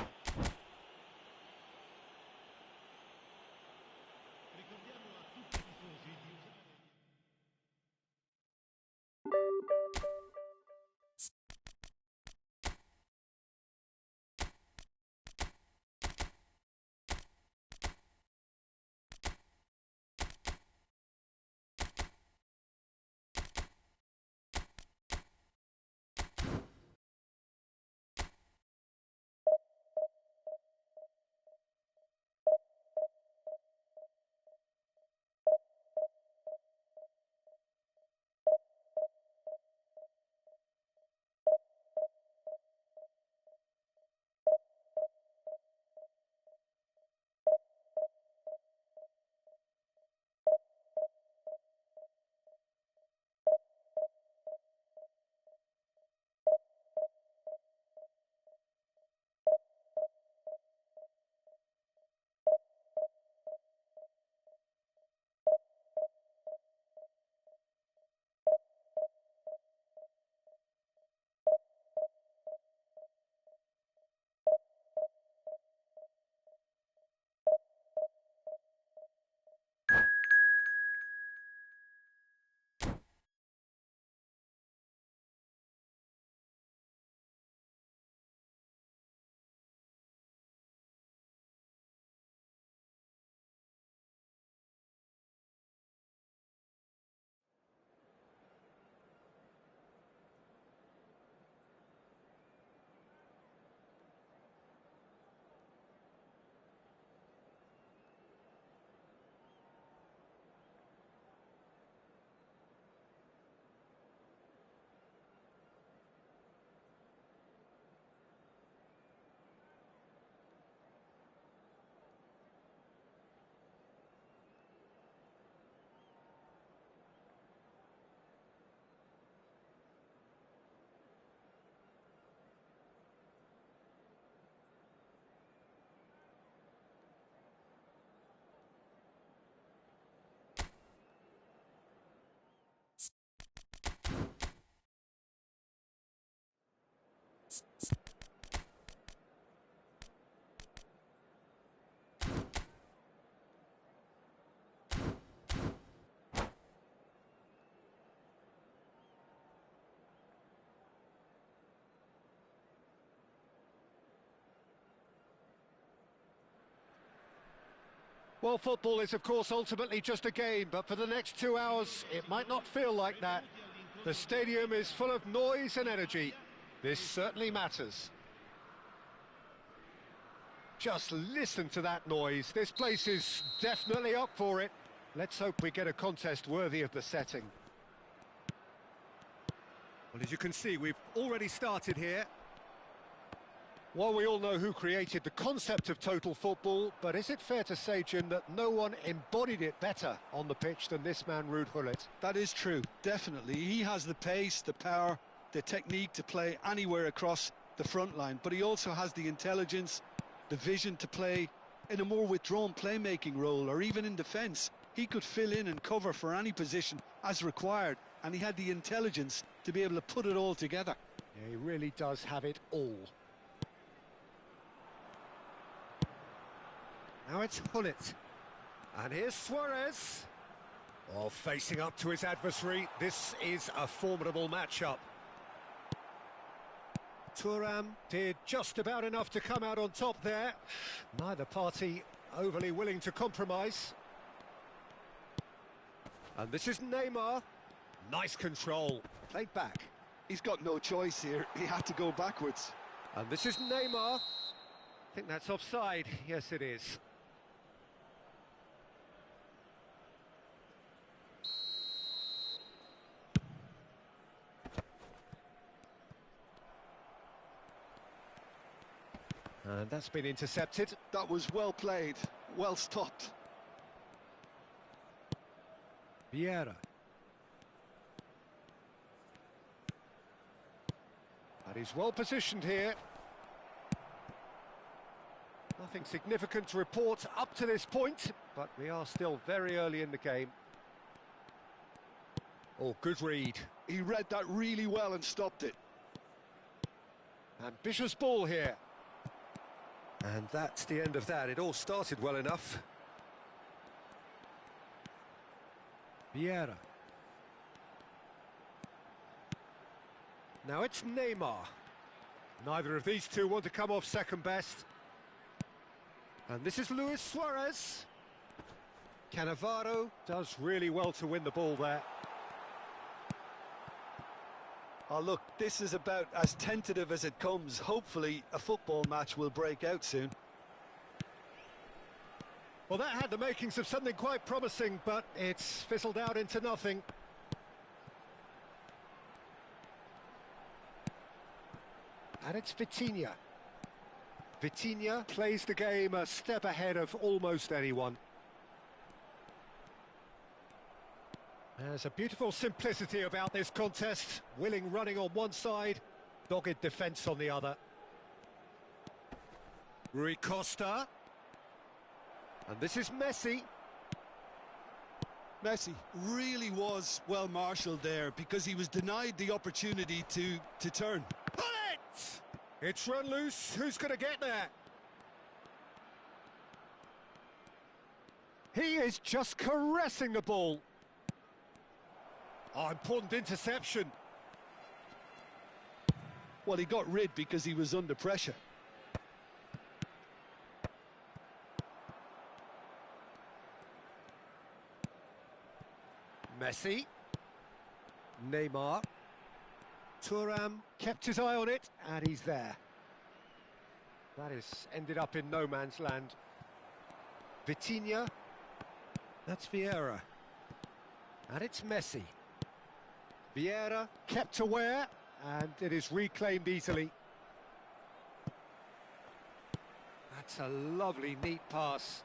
Well, football is, of course, ultimately just a game, but for the next 2 hours, it might not feel like that. The stadium is full of noise and energy. This certainly matters. Just listen to that noise. This place is definitely up for it. Let's hope we get a contest worthy of the setting. Well, as you can see, we've already started here. Well, we all know who created the concept of total football, but is it fair to say, Jim, that no one embodied it better on the pitch than this man, Ruud Gullit? That is true, definitely. He has the pace, the power, the technique to play anywhere across the front line, but he also has the intelligence, the vision to play in a more withdrawn playmaking role, or even in defence. He could fill in and cover for any position as required, and he had the intelligence to be able to put it all together. Yeah, he really does have it all. Now it's Gullit. And here's Suarez. Oh, facing up to his adversary. This is a formidable matchup. Thuram did just about enough to come out on top there. Neither party overly willing to compromise. And this is Neymar. Nice control. Played back. He's got no choice here. He had to go backwards. And this is Neymar. I think that's offside. Yes, it is. And that's been intercepted. That was well played, well stopped. Vieira. And he's well positioned here. Nothing significant to report up to this point, but we are still very early in the game. Oh, good read. He read that really well and stopped it. Ambitious ball here. And that's the end of that. It all started well enough. Vieira. Now it's Neymar. Neither of these two want to come off second best. And this is Luis Suarez. Cannavaro does really well to win the ball there. Oh, look, this is about as tentative as it comes. Hopefully, a football match will break out soon. Well, that had the makings of something quite promising, but it's fizzled out into nothing. And it's Vitinha. Vitinha plays the game a step ahead of almost anyone. There's a beautiful simplicity about this contest. Willing running on one side, dogged defence on the other. Rui Costa. And this is Messi. Messi really was well marshalled there because he was denied the opportunity to turn. Bullet! It's run loose. Who's going to get there? He is just caressing the ball. Oh, important interception. Well, he got rid because he was under pressure. Messi. Neymar. Thuram kept his eye on it, and he's there. That has ended up in no man's land. Vitinha. That's Vieira. And it's Messi. Vieira kept aware, and it is reclaimed easily. That's a lovely, neat pass.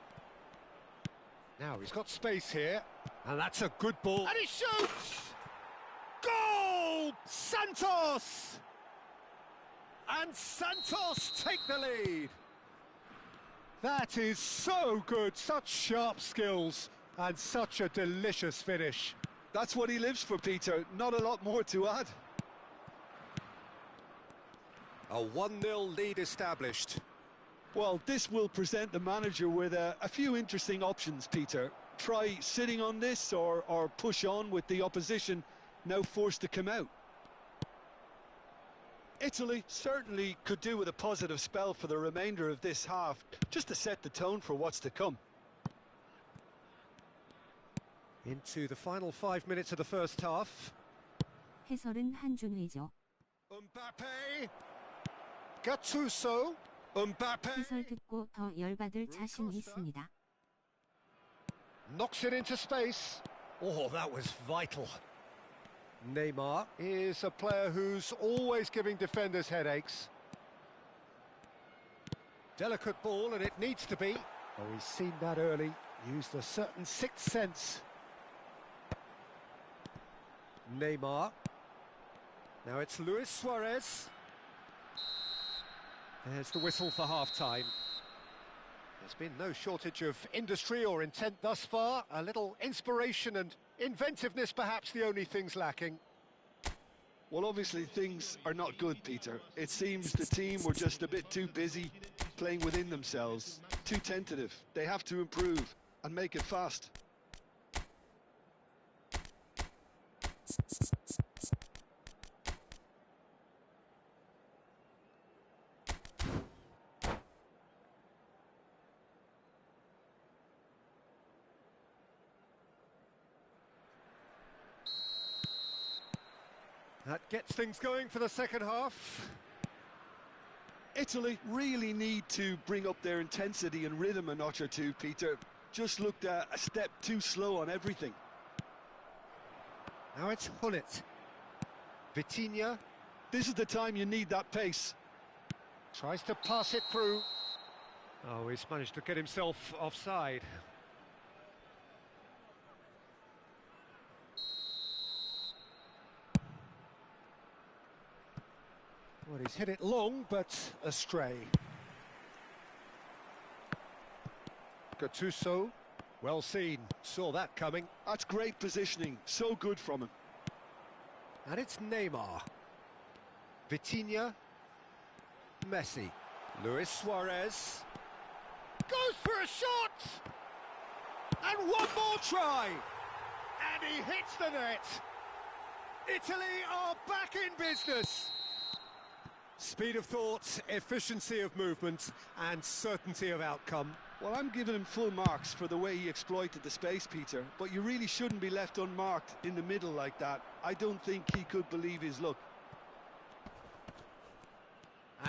Now he's got space here, and that's a good ball. And he shoots! Goal! Santos! And Santos take the lead. That is so good, such sharp skills, and such a delicious finish. That's what he lives for, Peter. Not a lot more to add. A 1-0 lead established. Well, this will present the manager with a few interesting options, Peter. Try sitting on this or push on with the opposition now forced to come out. Italy certainly could do with a positive spell for the remainder of this half, just to set the tone for what's to come. Into the final 5 minutes of the first half. 해설은 한준휘죠. Mbappe. Gattuso. Mbappe. 해설 듣고 더 열받을 자신 있습니다. Knocks it into space. Oh, that was vital. Neymar is a player who's always giving defenders headaches. Delicate ball, and it needs to be. Oh, he's seen that early. Used a certain sixth sense. Neymar. Now it's Luis Suarez. There's the whistle for half-time. There's been no shortage of industry or intent thus far. A little inspiration and inventiveness, perhaps the only things lacking. Well, obviously things are not good, Peter. It seems the team were just a bit too busy playing within themselves, too tentative. They have to improve and make it fast. That gets things going for the second half. Italy really need to bring up their intensity and rhythm a notch or two, Peter. Just looked a step too slow on everything. Now it's Hullet. Vitinha. This is the time you need that pace. Tries to pass it through. Oh, he's managed to get himself offside. Well, he's hit it long, but astray. Gattuso, well seen, saw that coming. That's great positioning, so good from him. And it's Neymar. Vitinha. Messi. Luis Suarez. Goes for a shot! And one more try! And he hits the net! Italy are back in business! Speed of thought, efficiency of movement, and certainty of outcome. Well, I'm giving him full marks for the way he exploited the space, Peter, but you really shouldn't be left unmarked in the middle like that. I don't think he could believe his luck.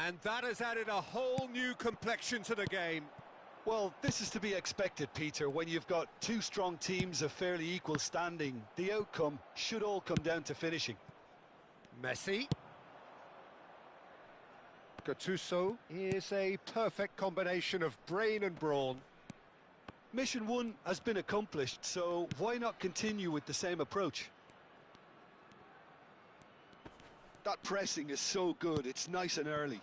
And that has added a whole new complexion to the game. Well, this is to be expected, Peter, when you've got two strong teams of fairly equal standing. The outcome should all come down to finishing. Messi. Gattuso is a perfect combination of brain and brawn. Mission 1 has been accomplished, so why not continue with the same approach? That pressing is so good, it's nice and early.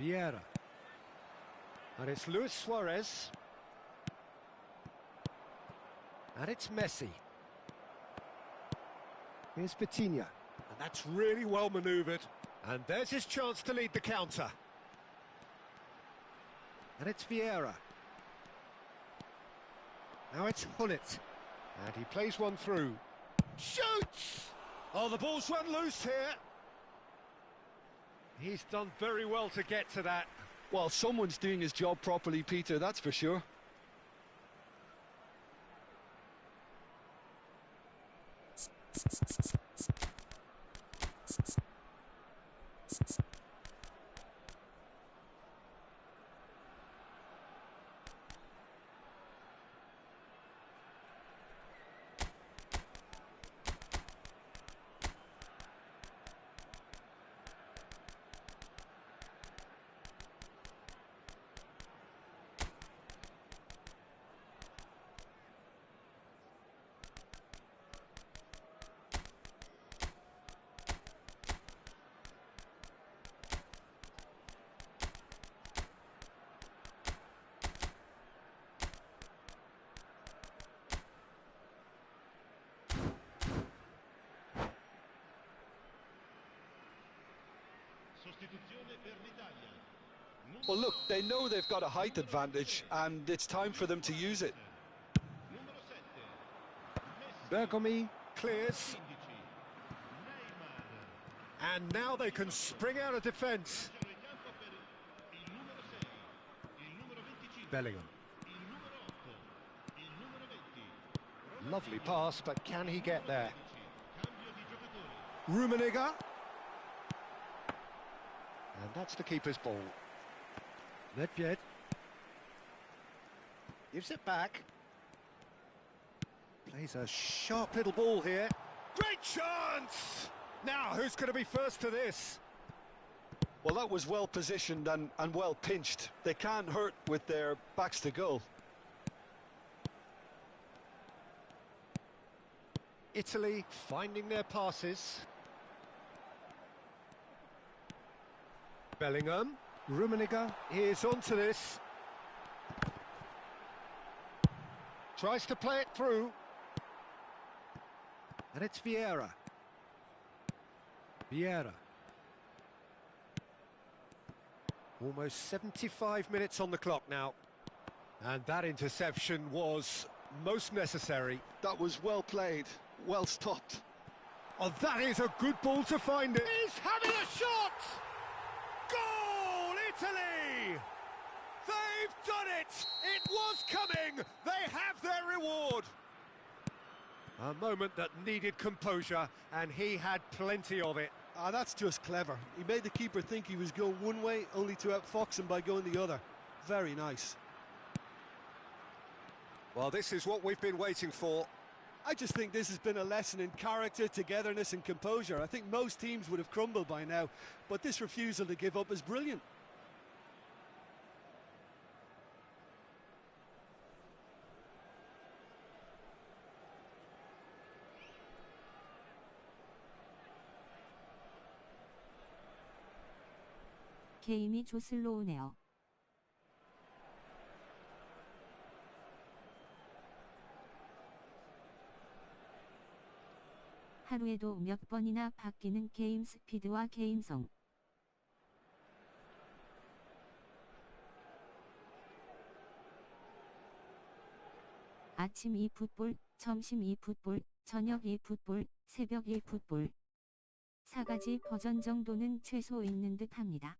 Vieira. And it's Luis Suarez. And it's Messi. Here's Vitinha. And that's really well manoeuvred. And there's his chance to lead the counter. And it's Vieira. Now it's Hullet. And he plays one through. Shoots! Oh, the ball's run loose here. He's done very well to get to that. Well, someone's doing his job properly, Peter, that's for sure. sostituzione per l'Italia. Well, look, they know they've got a height advantage, and it's time for them to use it. Numero 7. Bergomi clears, 15. Neymar. and now they can spring out of defence. Centro in campo per il numero 6, il numero 25, Bellingham. il numero 8, il numero 20. Lovely pass, but can he get there? Cambio di giocatore. Rummenigge. And that's the keeper's ball. Nedved. Gives it back. Plays a sharp little ball here. Great chance! Now, who's going to be first to this? Well, that was well positioned and well pinched. They can't hurt with their backs to goal. Italy finding their passes. Bellingham. Rummenigge is onto this. Tries to play it through. And it's Vieira. Vieira. Almost 75 minutes on the clock now. And that interception was most necessary. That was well played, well stopped. Oh, that is a good ball to find it. He's having a shot! Goal, Italy! They've done it! It was coming! They have their reward! A moment that needed composure, and he had plenty of it. Ah, that's just clever. He made the keeper think he was going one way, only to outfox him by going the other. Very nice. Well, this is what we've been waiting for. I just think this has been a lesson in character, togetherness and composure. I think most teams would have crumbled by now, but this refusal to give up is brilliant. 게임이 조슬로 오네요. 하루에도 몇 번이나 바뀌는 게임 스피드와 게임성. 아침 2풋볼, 점심 2풋볼, 저녁 2풋볼, 새벽 1풋볼. 4가지 버전 정도는 최소 있는 듯 합니다.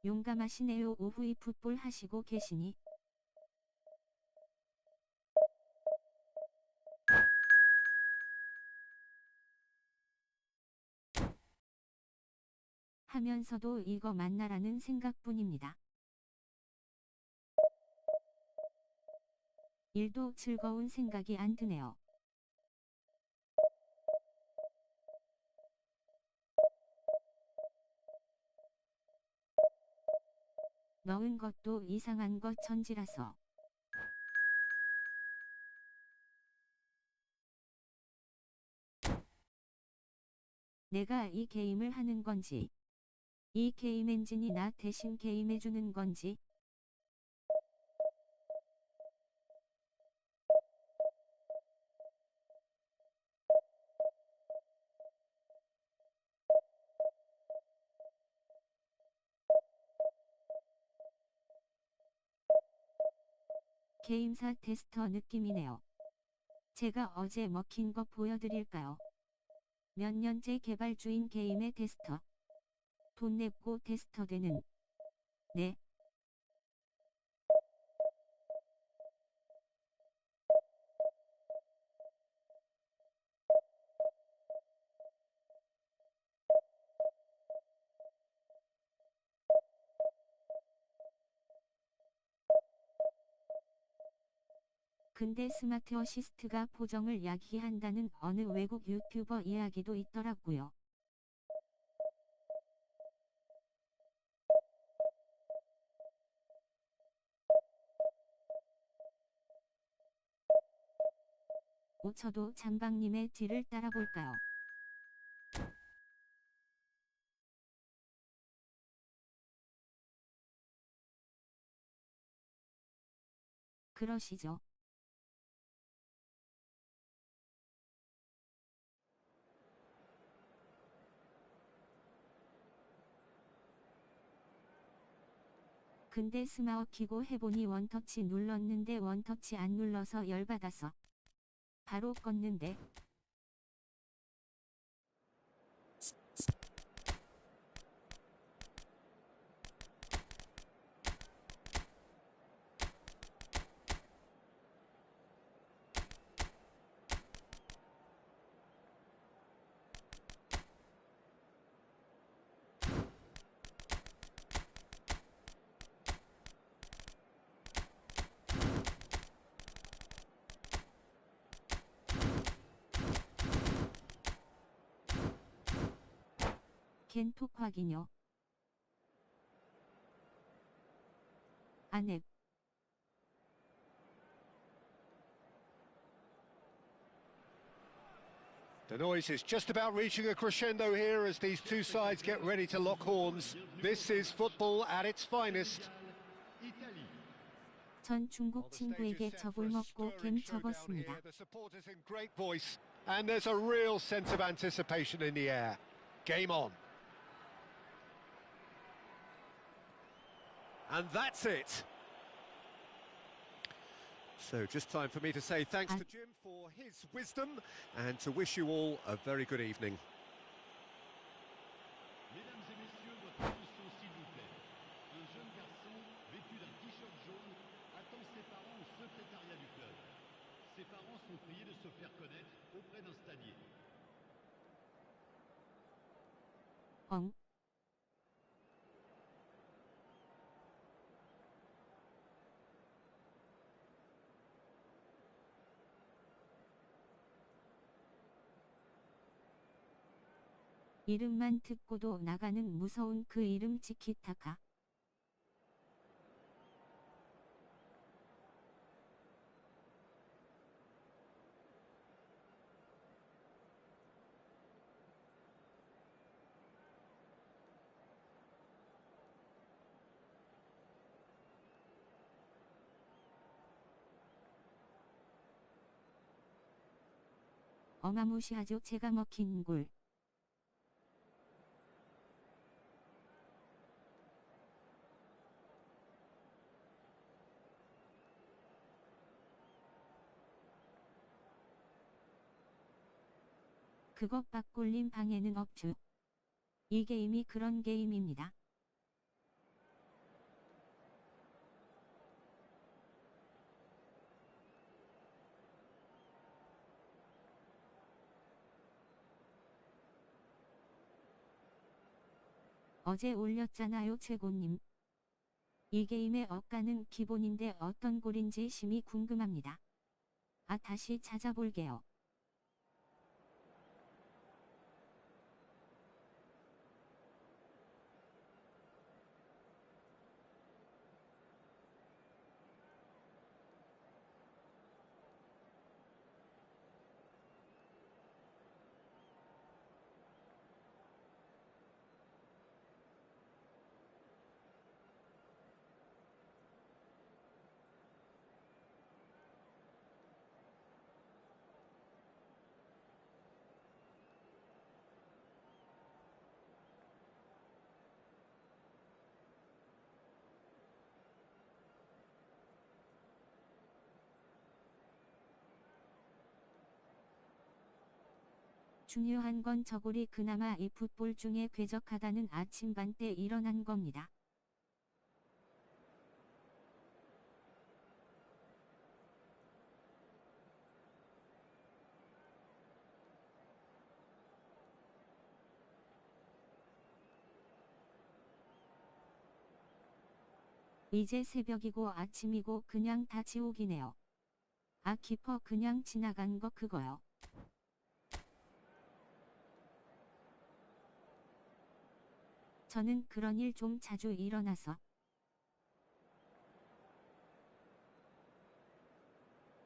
용감하시네요. 오후이 풋볼 하시고 계시니. 하면서도 이거 맞나라는 생각뿐입니다. 일도 즐거운 생각이 안 드네요. 넣은 것도 이상한 것 천지라서. 내가 이 게임을 하는 건지, 이 게임 엔진이 나 대신 게임해주는 건지. 게임사 테스터 느낌이네요. 제가 어제 먹힌 거 보여드릴까요? 몇 년째 개발 중인 게임의 테스터. 돈 냈고 테스터 되는. 네. 근데 스마트 어시스트가 보정을 야기한다는 어느 외국 유튜버 이야기도 있더라고요. 5초도 장방님의 뒤를 따라볼까요? 그러시죠. 근데 스마트 키고 해보니 원터치 눌렀는데 원터치 안 눌러서 열받아서 바로 껐는데. 겐톡 확인요. 안앱. The noise is just about reaching a crescendo here as these two sides get ready to lock horns. This is football at its finest. Italie. 전 중국 친구에게 적을 먹고 겜 적었습니다. The supporters in great voice, and there's a real sense of anticipation in the air. Game on. And that's it. So just time for me to say thanks to Jim for his wisdom and to wish you all a very good evening. Mesdames et messieurs, votre attention s'il vous plaît. Un jeune garçon vêtu d'un t-shirt jaune attend ses parents au secrétariat du club. Ses parents sont priés de se faire connaître auprès d'un stadier. 엉. 이름만 듣고도 나가는 무서운 그 이름 지키타카. 어마무시하죠. 제가 먹힌 골. 그것 박골림 방해는 없죠. 이 게임이 그런 게임입니다. 어제 올렸잖아요 최고님. 이 게임의 억가는 기본인데 어떤 골인지 심히 궁금합니다. 아 다시 찾아볼게요. 중요한 건 저골이 그나마 이 풋볼 중에 궤적하다는 아침반 때 일어난 겁니다. 이제 새벽이고 아침이고 그냥 다 지옥이네요. 아 키퍼 그냥 지나간 거 그거요. 저는 그런 일 좀 자주 일어나서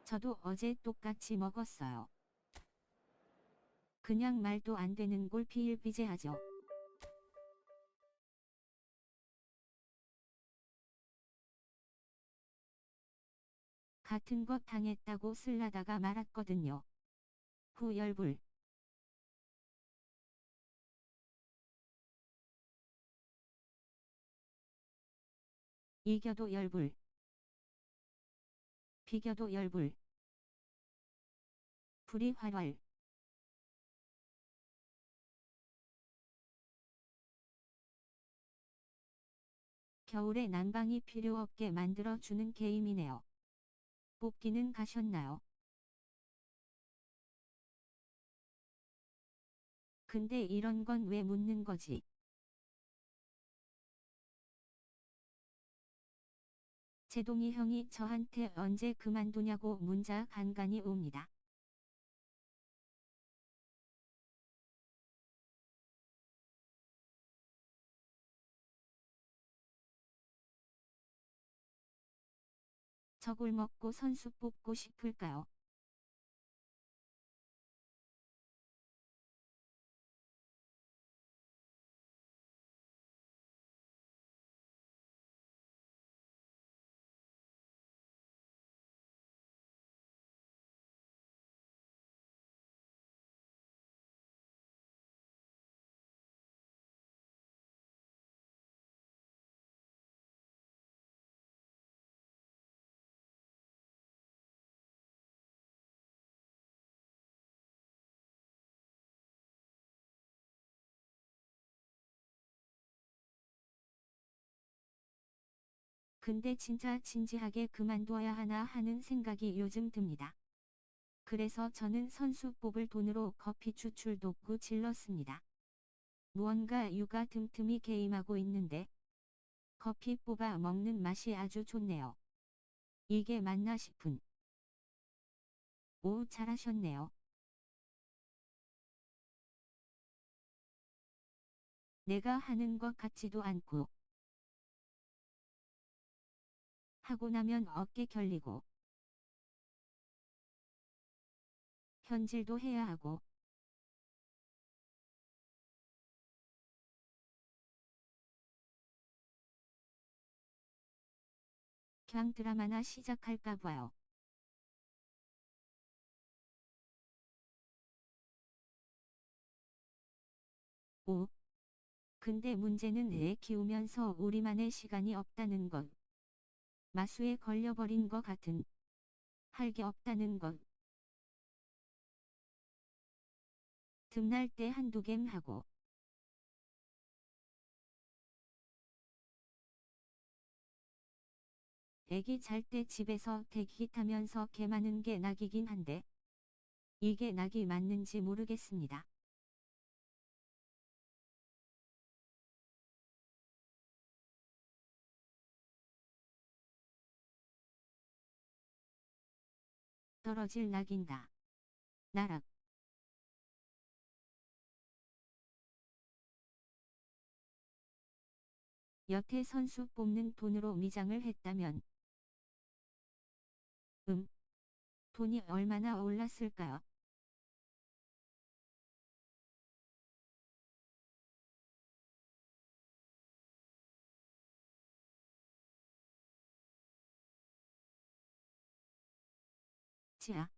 저도 어제 똑같이 먹었어요. 그냥 말도 안 되는 골 비일비재하죠. 같은 것 당했다고 슬라다가 말았거든요. 후 열불. 이겨도 열불. 비겨도 열불. 불이 활활. 겨울에 난방이 필요 없게 만들어 주는 게임이네요. 뽑기는 가셨나요? 근데 이런 건 왜 묻는 거지? 제동이 형이 저한테 언제 그만두냐고 문자 간간히 옵니다. 저걸 먹고 선수 뽑고 싶을까요? 근데 진짜 진지하게 그만둬야 하나 하는 생각이 요즘 듭니다. 그래서 저는 선수 뽑을 돈으로 커피 추출 돕고 질렀습니다. 무언가 육아 틈틈이 게임하고 있는데 커피 뽑아 먹는 맛이 아주 좋네요. 이게 맞나 싶은. 오, 잘하셨네요. 내가 하는 것 같지도 않고. 하고 나면 어깨 결리고. 현질도 해야 하고. 그냥 드라마나 시작할까 봐요. 오. 근데 문제는 애 키우면서 우리만의 시간이 없다는 것. 마수에 걸려버린 것 같은. 할 게 없다는 것. 틈날 때 한두 겜 하고. 애기 잘 때 집에서 대기 타면서 개마는 게 낙이긴 한데. 이게 낙이 맞는지 모르겠습니다. 떨어질 낙인다. 나락. 여태 선수 뽑는 돈으로 미장을 했다면 돈이 얼마나 올랐을까요? 치아.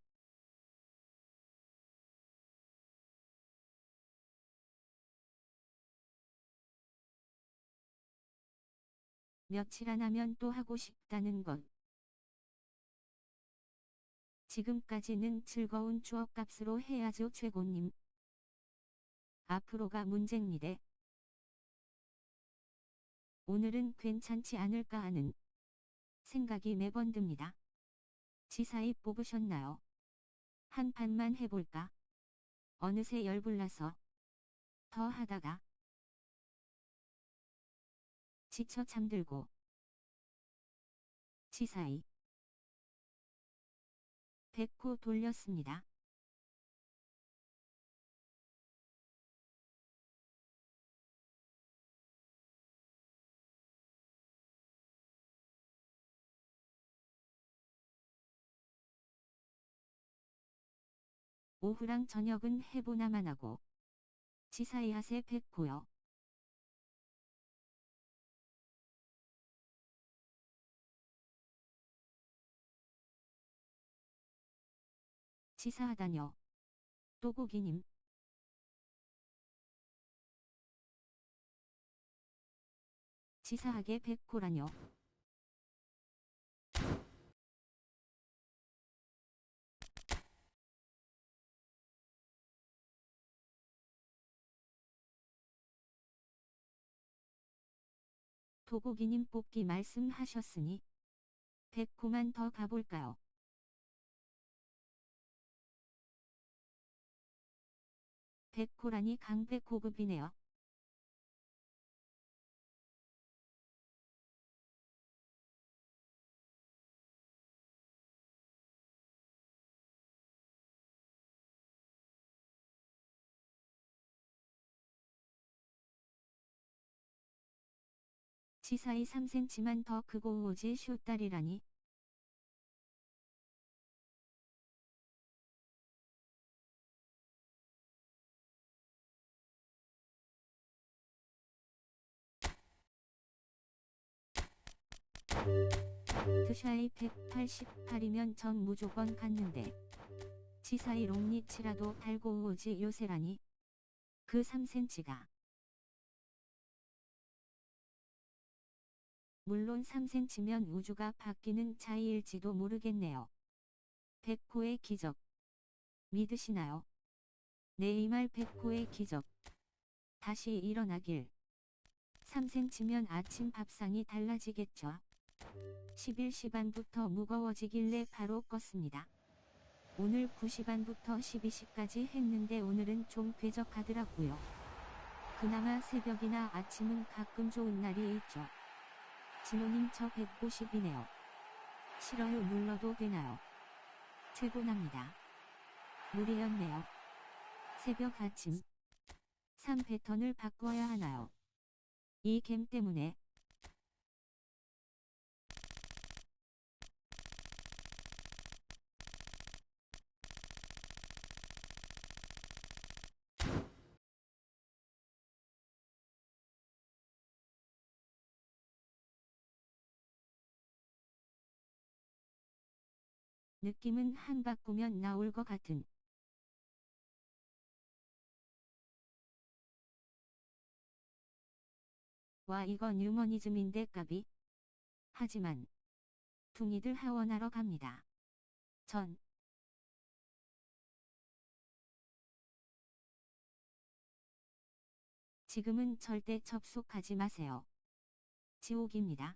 며칠 안 하면 또 하고 싶다는 것. 지금까지는 즐거운 추억값으로 해야죠 최고님. 앞으로가 문제입니다. 오늘은 괜찮지 않을까 하는 생각이 매번 듭니다. 지사이 뽑으셨나요? 한 판만 해볼까? 어느새 열불나서 더 하다가 지쳐 잠들고 지사이 100호 돌렸습니다. 오후랑 저녁은 해보나만 하고. 지사이핫의 백호요. 지사하다뇨. 또고기님. 지사하게 백호라뇨. 도고기님 뽑기 말씀하셨으니 백호만 더 가볼까요? 백호라니 강백호급이네요. 지사이 3cm만 더 크고 오지 슛다리라니. 드샤이 188이면 전 무조건 갔는데. 지사이 롱리치라도 달고 오지 요새라니. 그 3cm가. 물론 3cm면 우주가 바뀌는 차이일지도 모르겠네요. 백호의 기적. 믿으시나요? 네이말 백호의 기적. 다시 일어나길. 3cm면 아침 밥상이 달라지겠죠. 11시반부터 무거워지길래 바로 껐습니다. 오늘 9시반부터 12시까지 했는데 오늘은 좀 쾌적하더라고요. 그나마 새벽이나 아침은 가끔 좋은 날이 있죠. 진호님 저 150이네요. 싫어요 눌러도 되나요? 최고납니다. 무리였네요. 새벽 아침 3 패턴을 바꿔야 하나요? 이 캠 때문에. 느낌은 한 바꾸면 나올 것 같은. 와 이거 뉴머니즘인데 까비. 하지만 둥이들 하원하러 갑니다. 전 지금은 절대 접속하지 마세요. 지옥입니다.